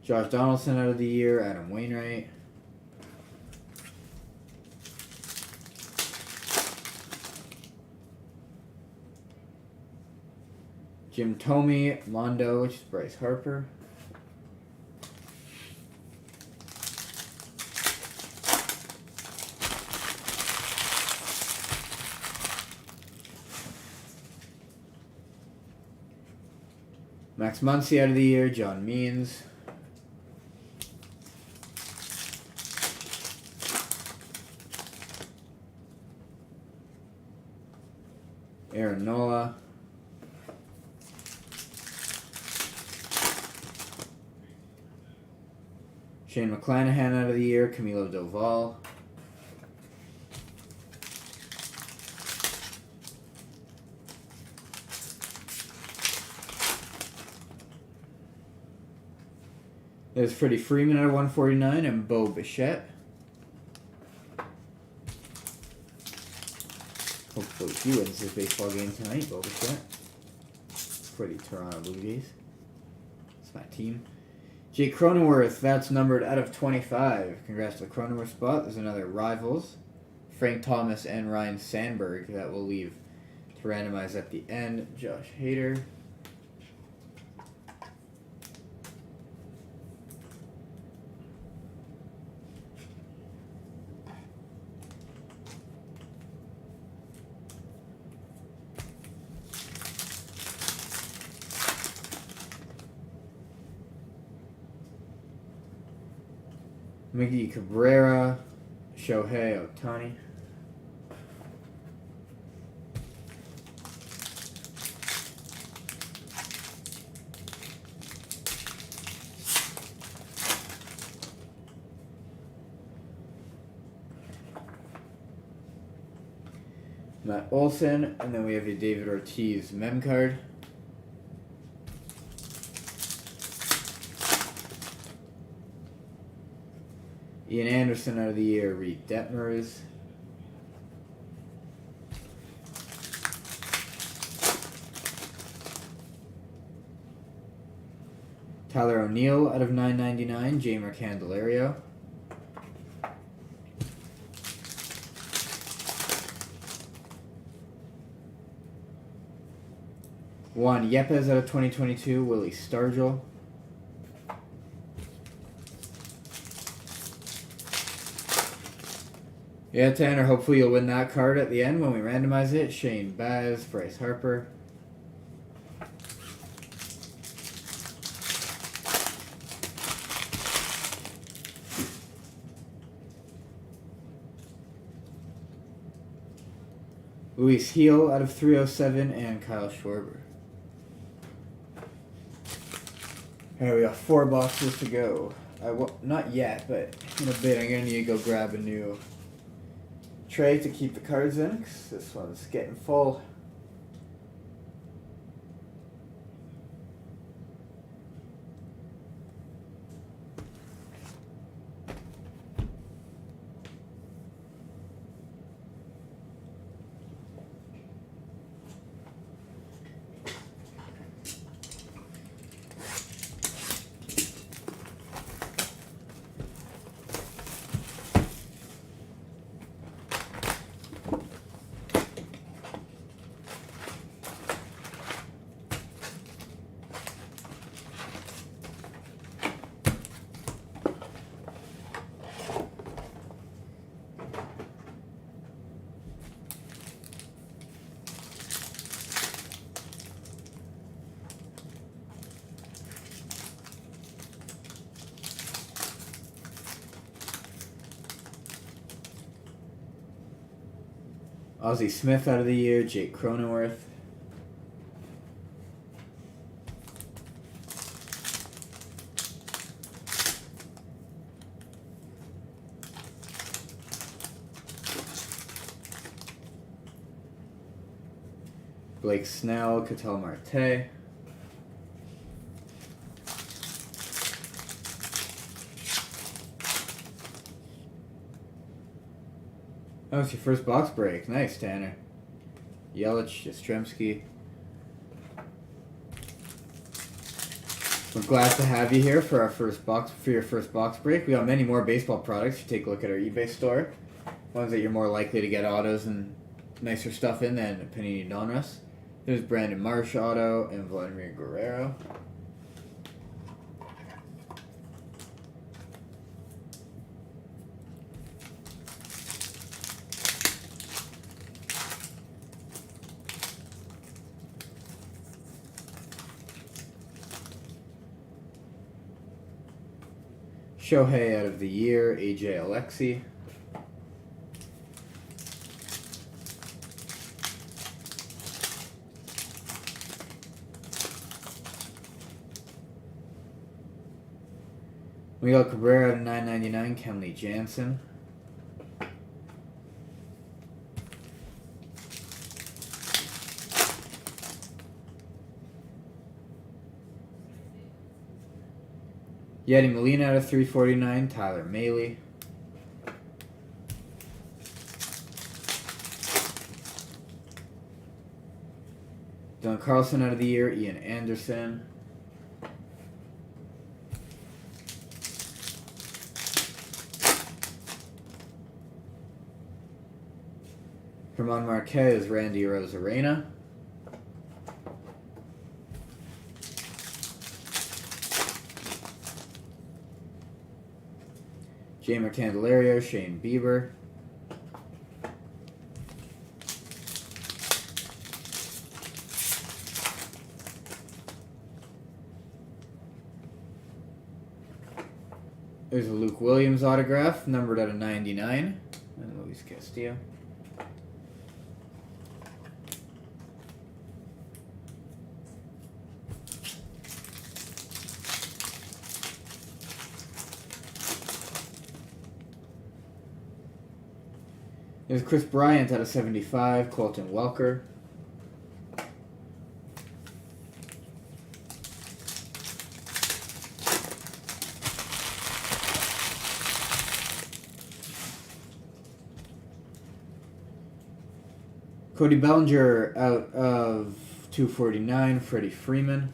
Josh Donaldson out of the year, Adam Wainwright. Jim Thome, Mondo, which is Bryce Harper. Max Muncy out of the year, John Means. Aaron Nola. Shane McClanahan out of the year, Camilo Doval. There's Freddie Freeman out of 149 and Bo Bichette. Hopefully he wins this baseball game tonight, Bo Bichette. For the Toronto Blue Jays. That's my team. Jake Cronenworth, that's numbered out of 25. Congrats to the Cronenworth spot. There's another Rivals. Frank Thomas and Ryan Sandberg. That will leave to randomize at the end. Josh Hader. Miggy Cabrera, Shohei Ohtani. Matt Olson, and then we have a David Ortiz mem card. Ian Anderson out of the year, Reed Detmers. Tyler O'Neill out of 999, Jamer Candelario. Juan Yepes out of 2022, Willie Stargell. Yeah, Tanner, hopefully you'll win that card at the end when we randomize it. Shane Baz, Bryce Harper. Luis Heel out of 307 and Kyle Schwarber. Alright, we got 4 boxes to go. Not yet, but in a bit I'm going to need to go grab a new tray to keep the cards in, because this one's getting full. Ozzie Smith out of the year, Jake Cronenworth. Blake Snell, Ketel Marte. Oh, it's your first box break. Nice, Tanner. Yelich, Yastrzemski. We're glad to have you here for your first box break. We got many more baseball products. You take a look at our eBay store. Ones that you're more likely to get autos and nicer stuff in than Panini Donruss. There's Brandon Marsh auto and Vladimir Guerrero. Shohei out of the year, AJ Alexi. Miguel Cabrera out of 999, Kenley Jansen. Yadi Molina out of 349, Tyler Mahle. Dylan Carlson out of the year, Ian Anderson. Herman Marquez, Randy Rosarena. Jamer Candelario, Shane Bieber. There's a Luke Williams autograph, numbered out of 99. And Luis Castillo. There's Chris Bryant out of 75, Colton Welker. Cody Bellinger out of 249, Freddie Freeman.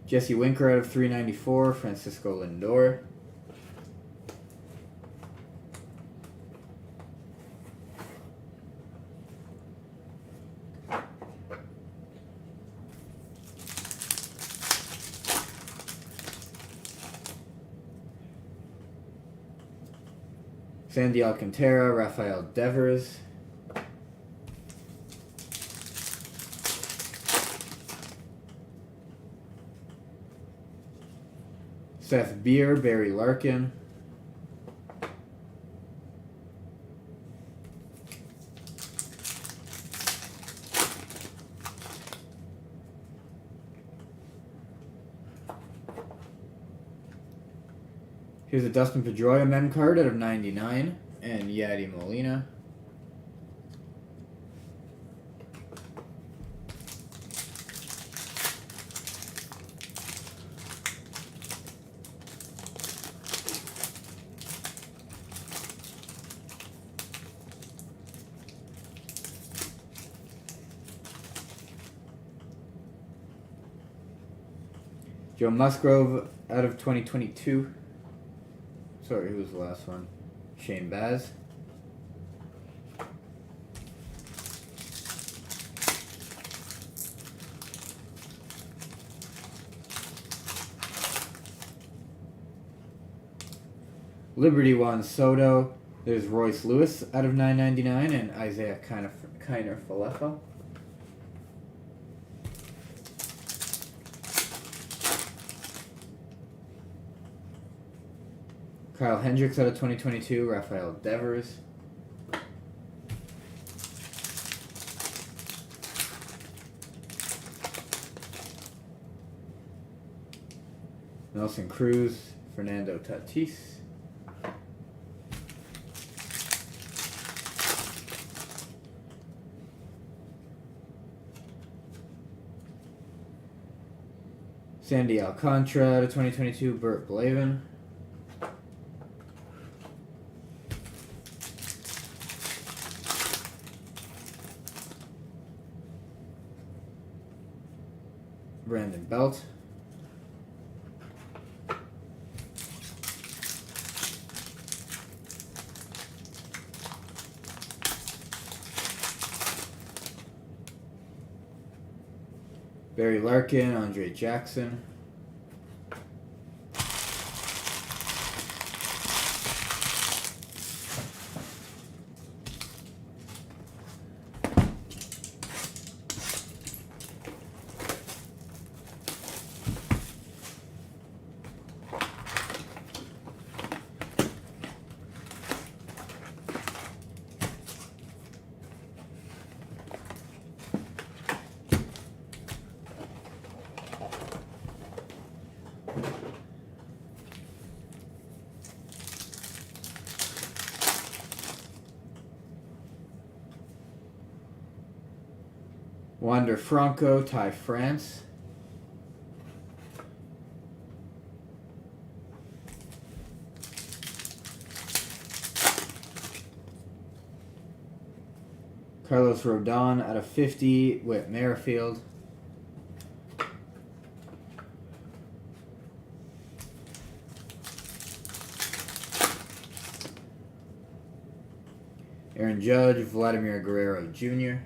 Jesse Winker out of 394, Francisco Lindor. Sandy Alcantara, Rafael Devers. Seth Beer, Barry Larkin. Here's a Dustin Pedroia mem card out of 99, and Yadi Molina. Joe Musgrove out of 2022. Sorry, who was the last one? Shane Baz. Liberty Juan Soto. There's Royce Lewis out of 999 and Isaiah Kiner Falefa. Kyle Hendricks out of 2022, Rafael Devers. Nelson Cruz, Fernando Tatis. Sandy Alcantara out of 2022, Burt Blavin. Brandon Belt. Barry Larkin, Andre Jackson. Wander Franco, Ty France. Carlos Rodon out of 50, Whit Merrifield. Aaron Judge, Vladimir Guerrero Jr.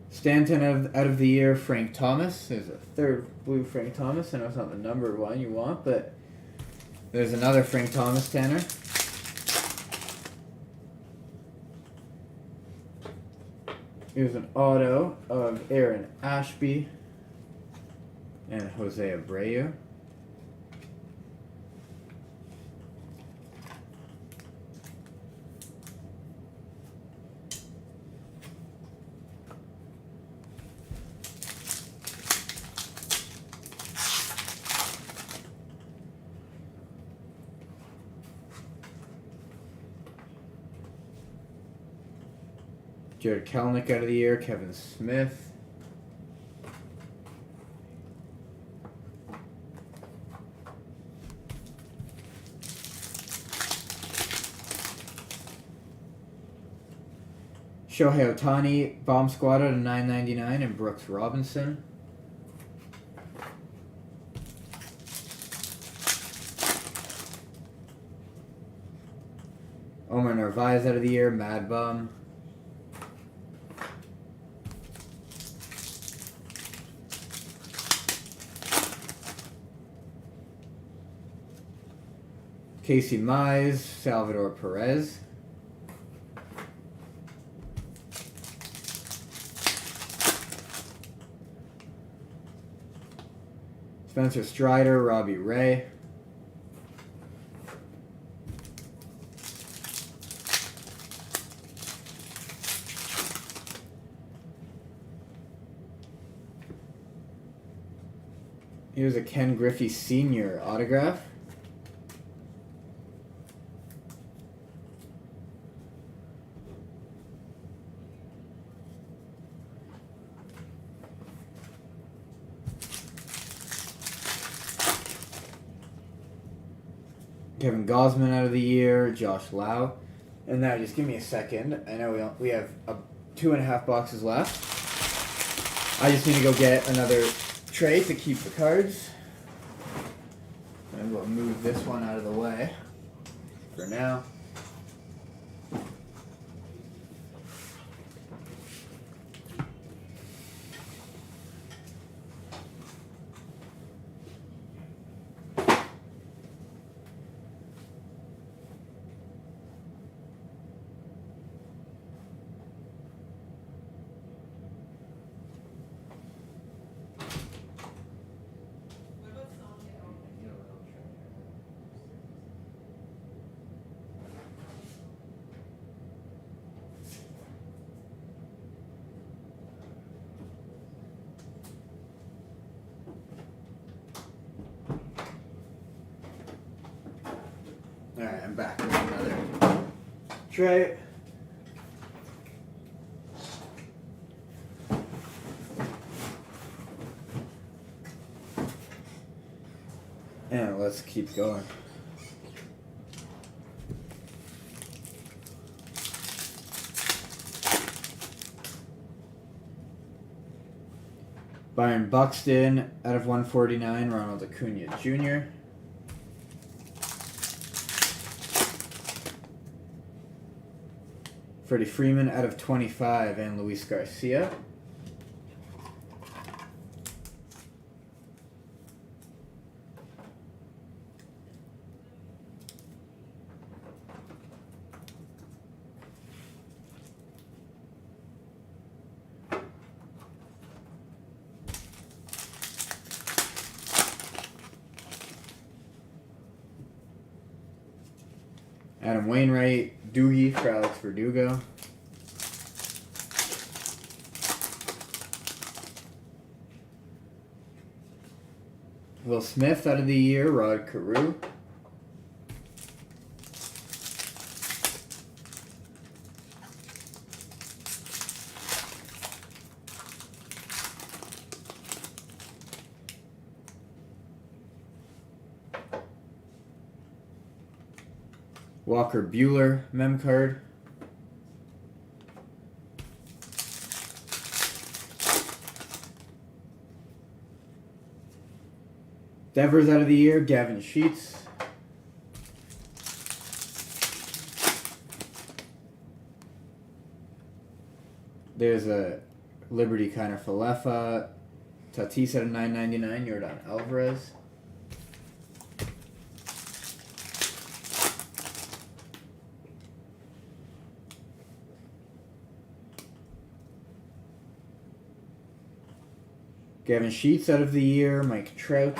Stanton out of the year, Frank Thomas. There's a third blue Frank Thomas. I know it's not the number one you want, but there's another Frank Thomas, Tanner. Here's an auto of Aaron Ashby and Jose Abreu. Jared Kelenic out of the year, Kevin Smith. Shohei Ohtani, Bomb Squad out of 9.99, and Brooks Robinson. Omar Narvaez out of the year, Mad Bum. Casey Mize, Salvador Perez. Spencer Strider, Robbie Ray. Here's a Ken Griffey Sr. autograph. Kevin Gausman out of the year, Josh Lau. And now, just give me a second. I know we have 2.5 boxes left. I just need to go get another tray to keep the cards. And we'll move this one out of the way for now. Alright, I'm back with another tray. And let's keep going. Byron Buxton out of 149, Ronald Acuna Jr. Freddie Freeman out of 25, and Luis Garcia. Adam Wainwright, Doogie for Alex Verdugo. Will Smith out of the year, Rod Carew. Walker Buehler, mem card. Devers out of the year, Gavin Sheets. There's a Liberty Kiner Falefa. Tatis out of 9.99, Yordan Alvarez. Gavin Sheets out of the year, Mike Trout.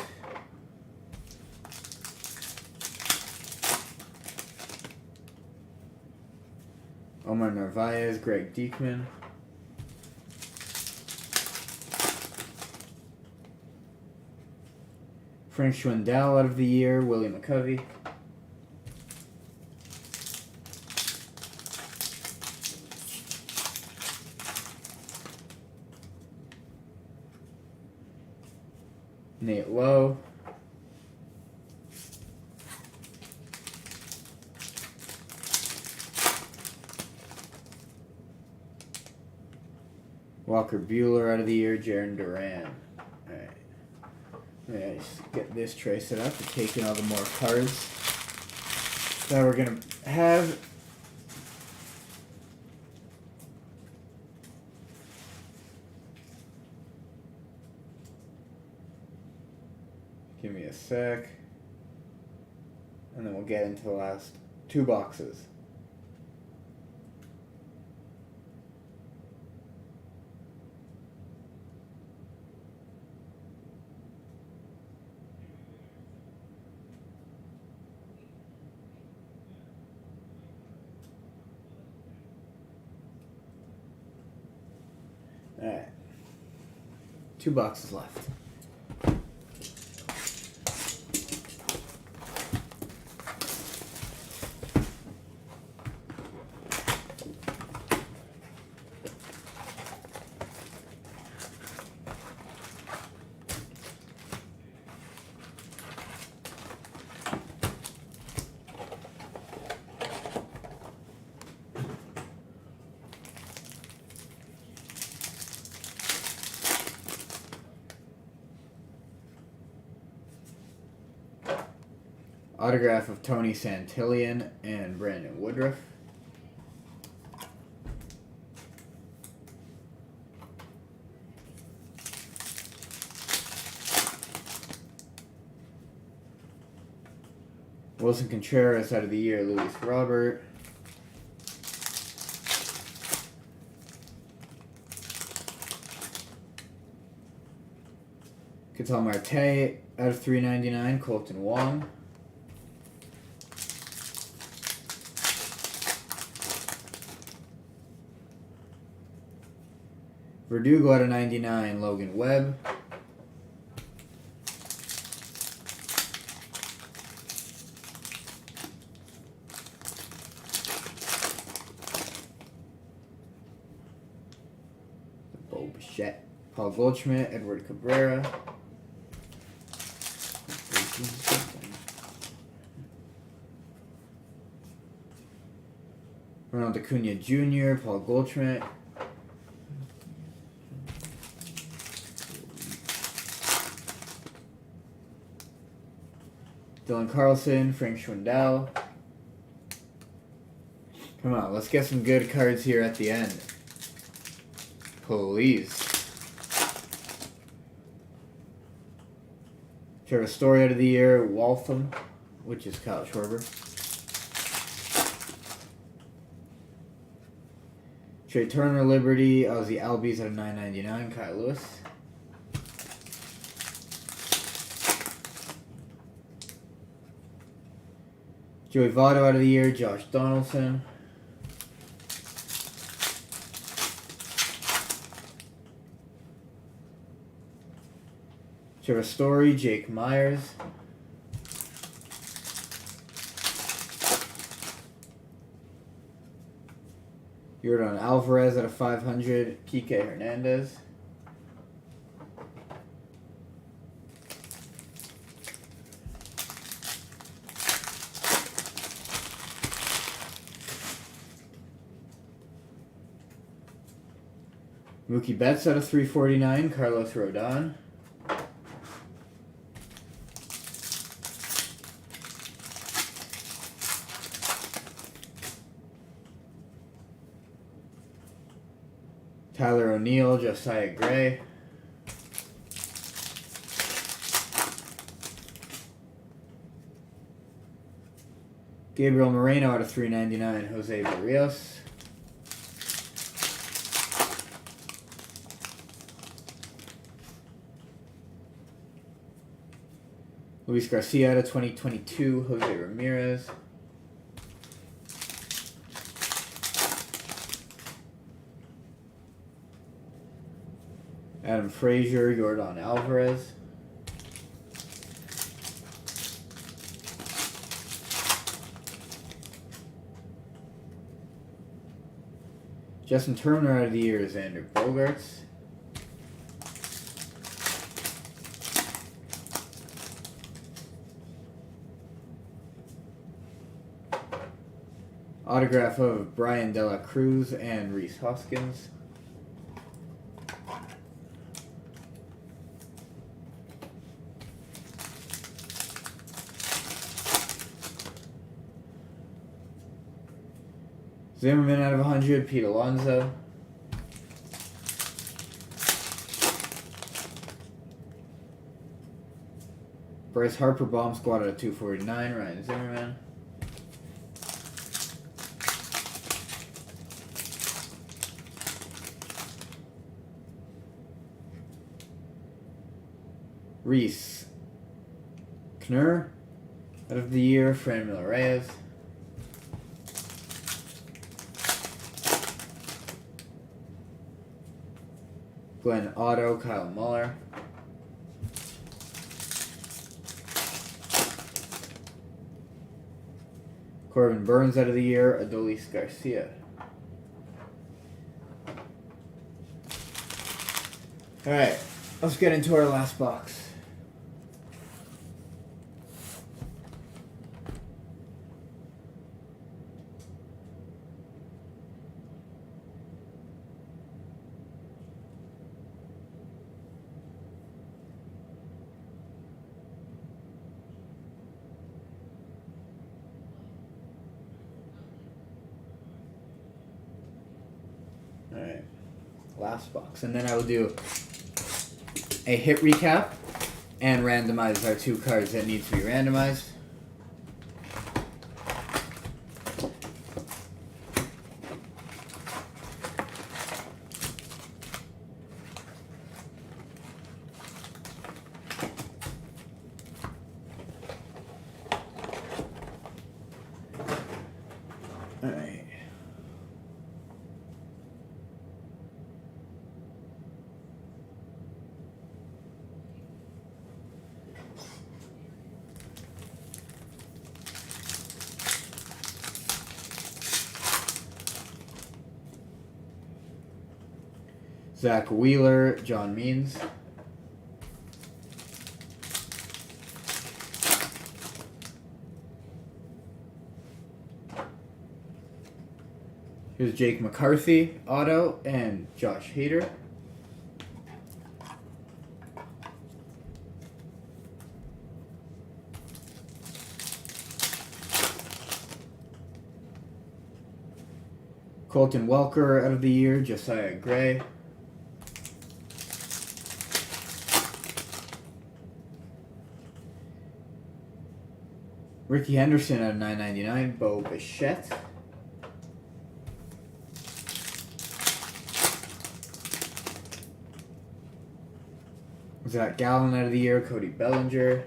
Omar Narvaez, Greg Dieckman. Frank Schwindel out of the year, Willie McCovey. Nate Lowe. Walker Buehler out of the year, Jarren Duran. Alright. Let me just get this tray set up and take in all the more cards that we're going to have. Give me a sec. And then we'll get into the last two boxes. Alright. 2 boxes left. Autograph of Tony Santillan and Brandon Woodruff. Wilson Contreras out of the year, Luis Robert. Ketel Marte out of 3.99, Colton Wong. Verdugo out of 99, Logan Webb. Bo Bichette, Paul Goldschmidt, Edward Cabrera. Ronald Acuna Jr., Paul Goldschmidt. Dylan Carlson, Frank Schwindel. Come on, let's get some good cards here at the end. Please. Trevor Story out of the year, Waltham, which is Kyle Schwarber. Trey Turner, Liberty, Ozzie Albies out of 9.99, Kyle Lewis. Joey Votto out of the year, Josh Donaldson. Trevor Story, Jake Myers. Yordan Alvarez at a 500. Kike Hernandez. Mookie Betts out of 349, Carlos Rodon. Tyler O'Neill, Josiah Gray. Gabriel Moreno out of 399, Jose Barrios. Luis Garcia out of 2022, Jose Ramirez. Adam Frazier, Yordan Alvarez. Justin Turner out of the year, Xander Bogaerts. Autograph of Brian De La Cruz and Rhys Hoskins. Zimmerman out of 100, Pete Alonso. Bryce Harper, Bomb Squad out of 249, Ryan Zimmerman. Reese Knurr out of the year, Fran Miller Reyes. Glenn Otto, Kyle Muller. Corbin Burns out of the year, Adolis Garcia. Alright, let's get into our last box. Alright, last box. And then I will do a hit recap and randomize our two cards that need to be randomized. Alright. Zach Wheeler, John Means. Here's Jake McCarthy, auto, and Josh Hader. Colton Welker, out of the year, Josiah Gray. Ricky Henderson out of 999, Bo Bichette. Zach Gallen out of the year, Cody Bellinger.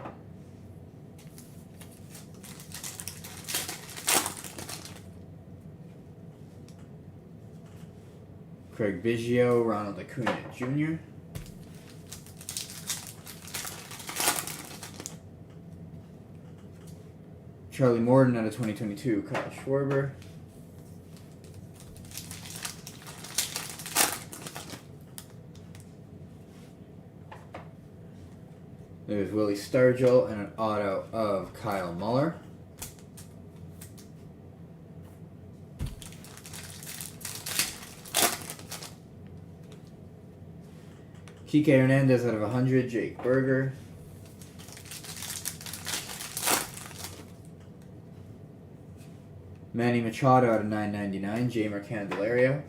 Craig Biggio, Ronald Acuna Jr. Charlie Morton out of 2022, Kyle Schwarber. There's Willie Stargell and an auto of Kyle Muller. Kike Hernandez out of 100, Jake Berger. Manny Machado out of 999, Jamer Candelario.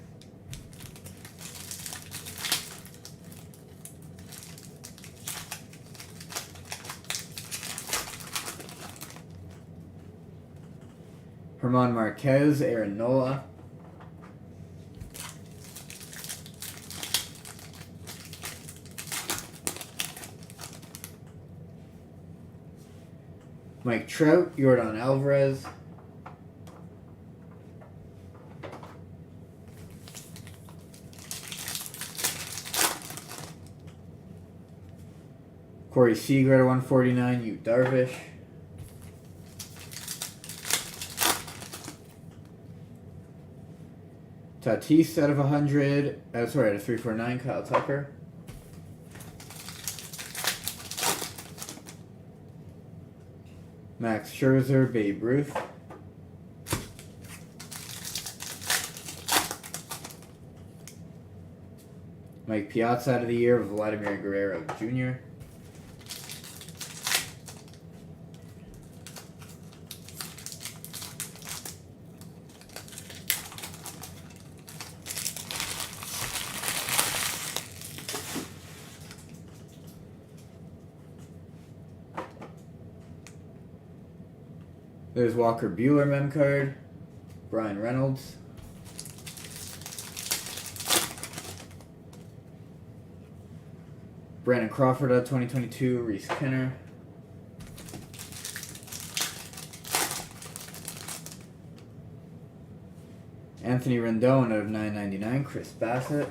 Herman Marquez, Aaron Nola. Mike Trout, Yordan Alvarez. Corey Seager at 149, Yu Darvish. Tatis out of 100, out of 349, Kyle Tucker. Max Scherzer, Babe Ruth. Mike Piazza out of the year, Vladimir Guerrero Jr. There's Walker Buehler mem card. Brian Reynolds. Brandon Crawford out of 2022. Reese Kenner. Anthony Rendon out of 999. Chris Bassett.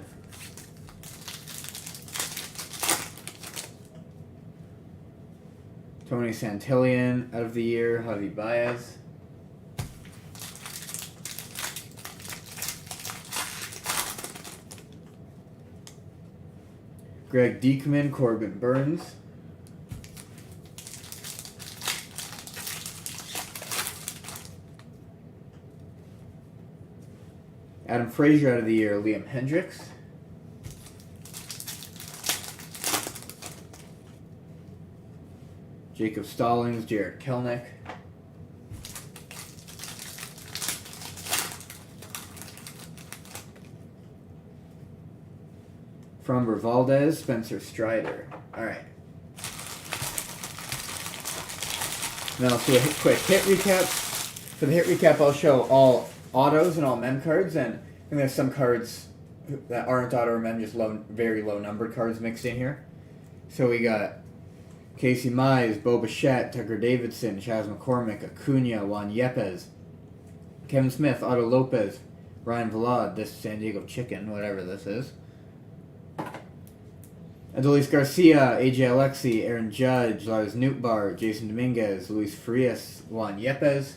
Tony Santillan out of the year, Javi Baez. Greg Diekman, Corbin Burns. Adam Frazier out of the year, Liam Hendricks. Jacob Stallings, Jared Kelnick. Framber Valdez, Spencer Strider. Alright. Now let's do a quick hit recap. For the hit recap, I'll show all autos and all mem cards, and there's some cards that aren't auto or mem, just very low numbered cards mixed in here. So we got Casey Mize, Bo Bichette, Tucker Davidson, Chaz McCormick, Acuna, Juan Yepes, Kevin Smith, Otto Lopez, Ryan Vlad, this San Diego Chicken, whatever this is, Adolis Garcia, AJ Alexi, Aaron Judge, Lars Nootbaar, Jason Dominguez, Luis Frias, Juan Yepes,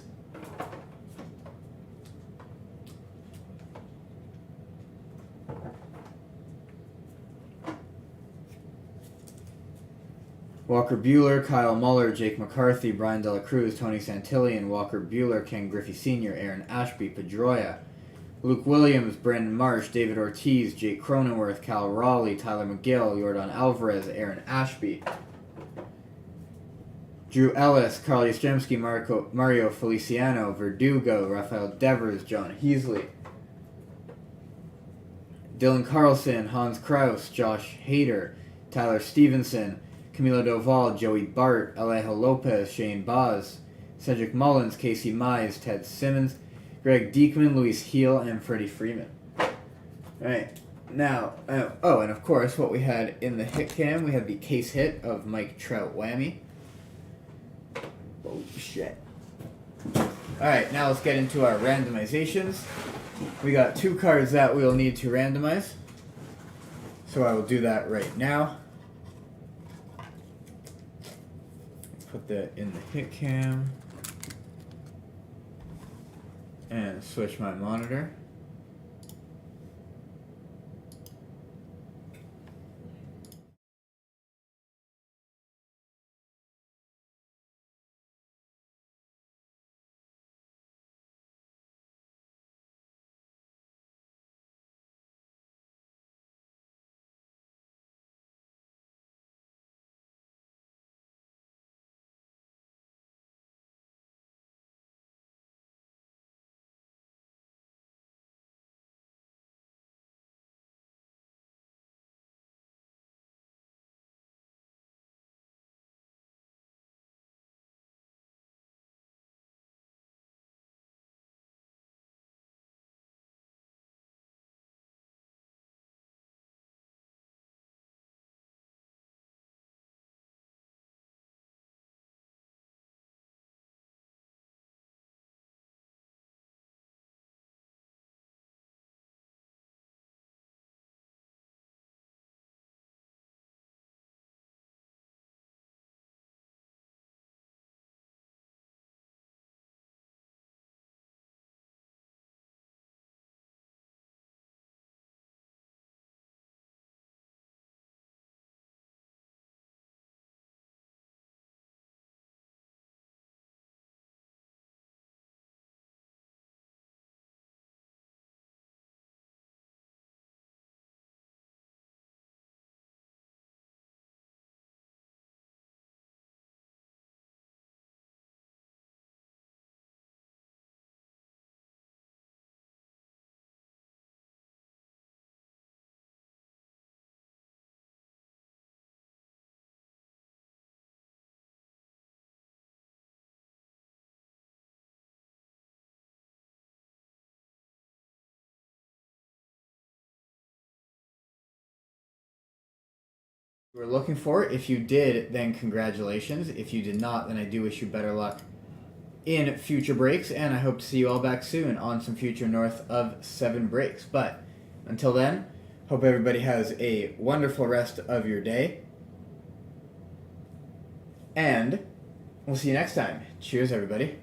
Walker Buehler, Kyle Muller, Jake McCarthy, Brian De La Cruz, Tony Santillan, Walker Buehler, Ken Griffey Sr., Aaron Ashby, Pedroia, Luke Williams, Brandon Marsh, David Ortiz, Jake Cronenworth, Cal Raleigh, Tyler McGill, Yordan Alvarez, Aaron Ashby, Drew Ellis, Carl Yastrzemski, Mario Feliciano, Verdugo, Rafael Devers, John Heasley, Dylan Carlson, Hans Kraus, Josh Hader, Tyler Stevenson, Camilo Doval, Joey Bart, Alejo Lopez, Shane Baz, Cedric Mullins, Casey Mize, Ted Simmons, Greg Diekman, Luis Heel, and Freddie Freeman. Alright, now, and of course, what we had in the hit cam, we had the case hit of Mike Trout Whammy. Oh, shit. Alright, now let's get into our randomizations. We got 2 cards that we'll need to randomize. So I will do that right now. Put that in the hit cam. And switch my monitor. You were looking for. If you did, then congratulations. If you did not, then I do wish you better luck in future breaks, and I hope to see you all back soon on some future North of 7 breaks. But until then, hope everybody has a wonderful rest of your day, and we'll see you next time. Cheers, everybody.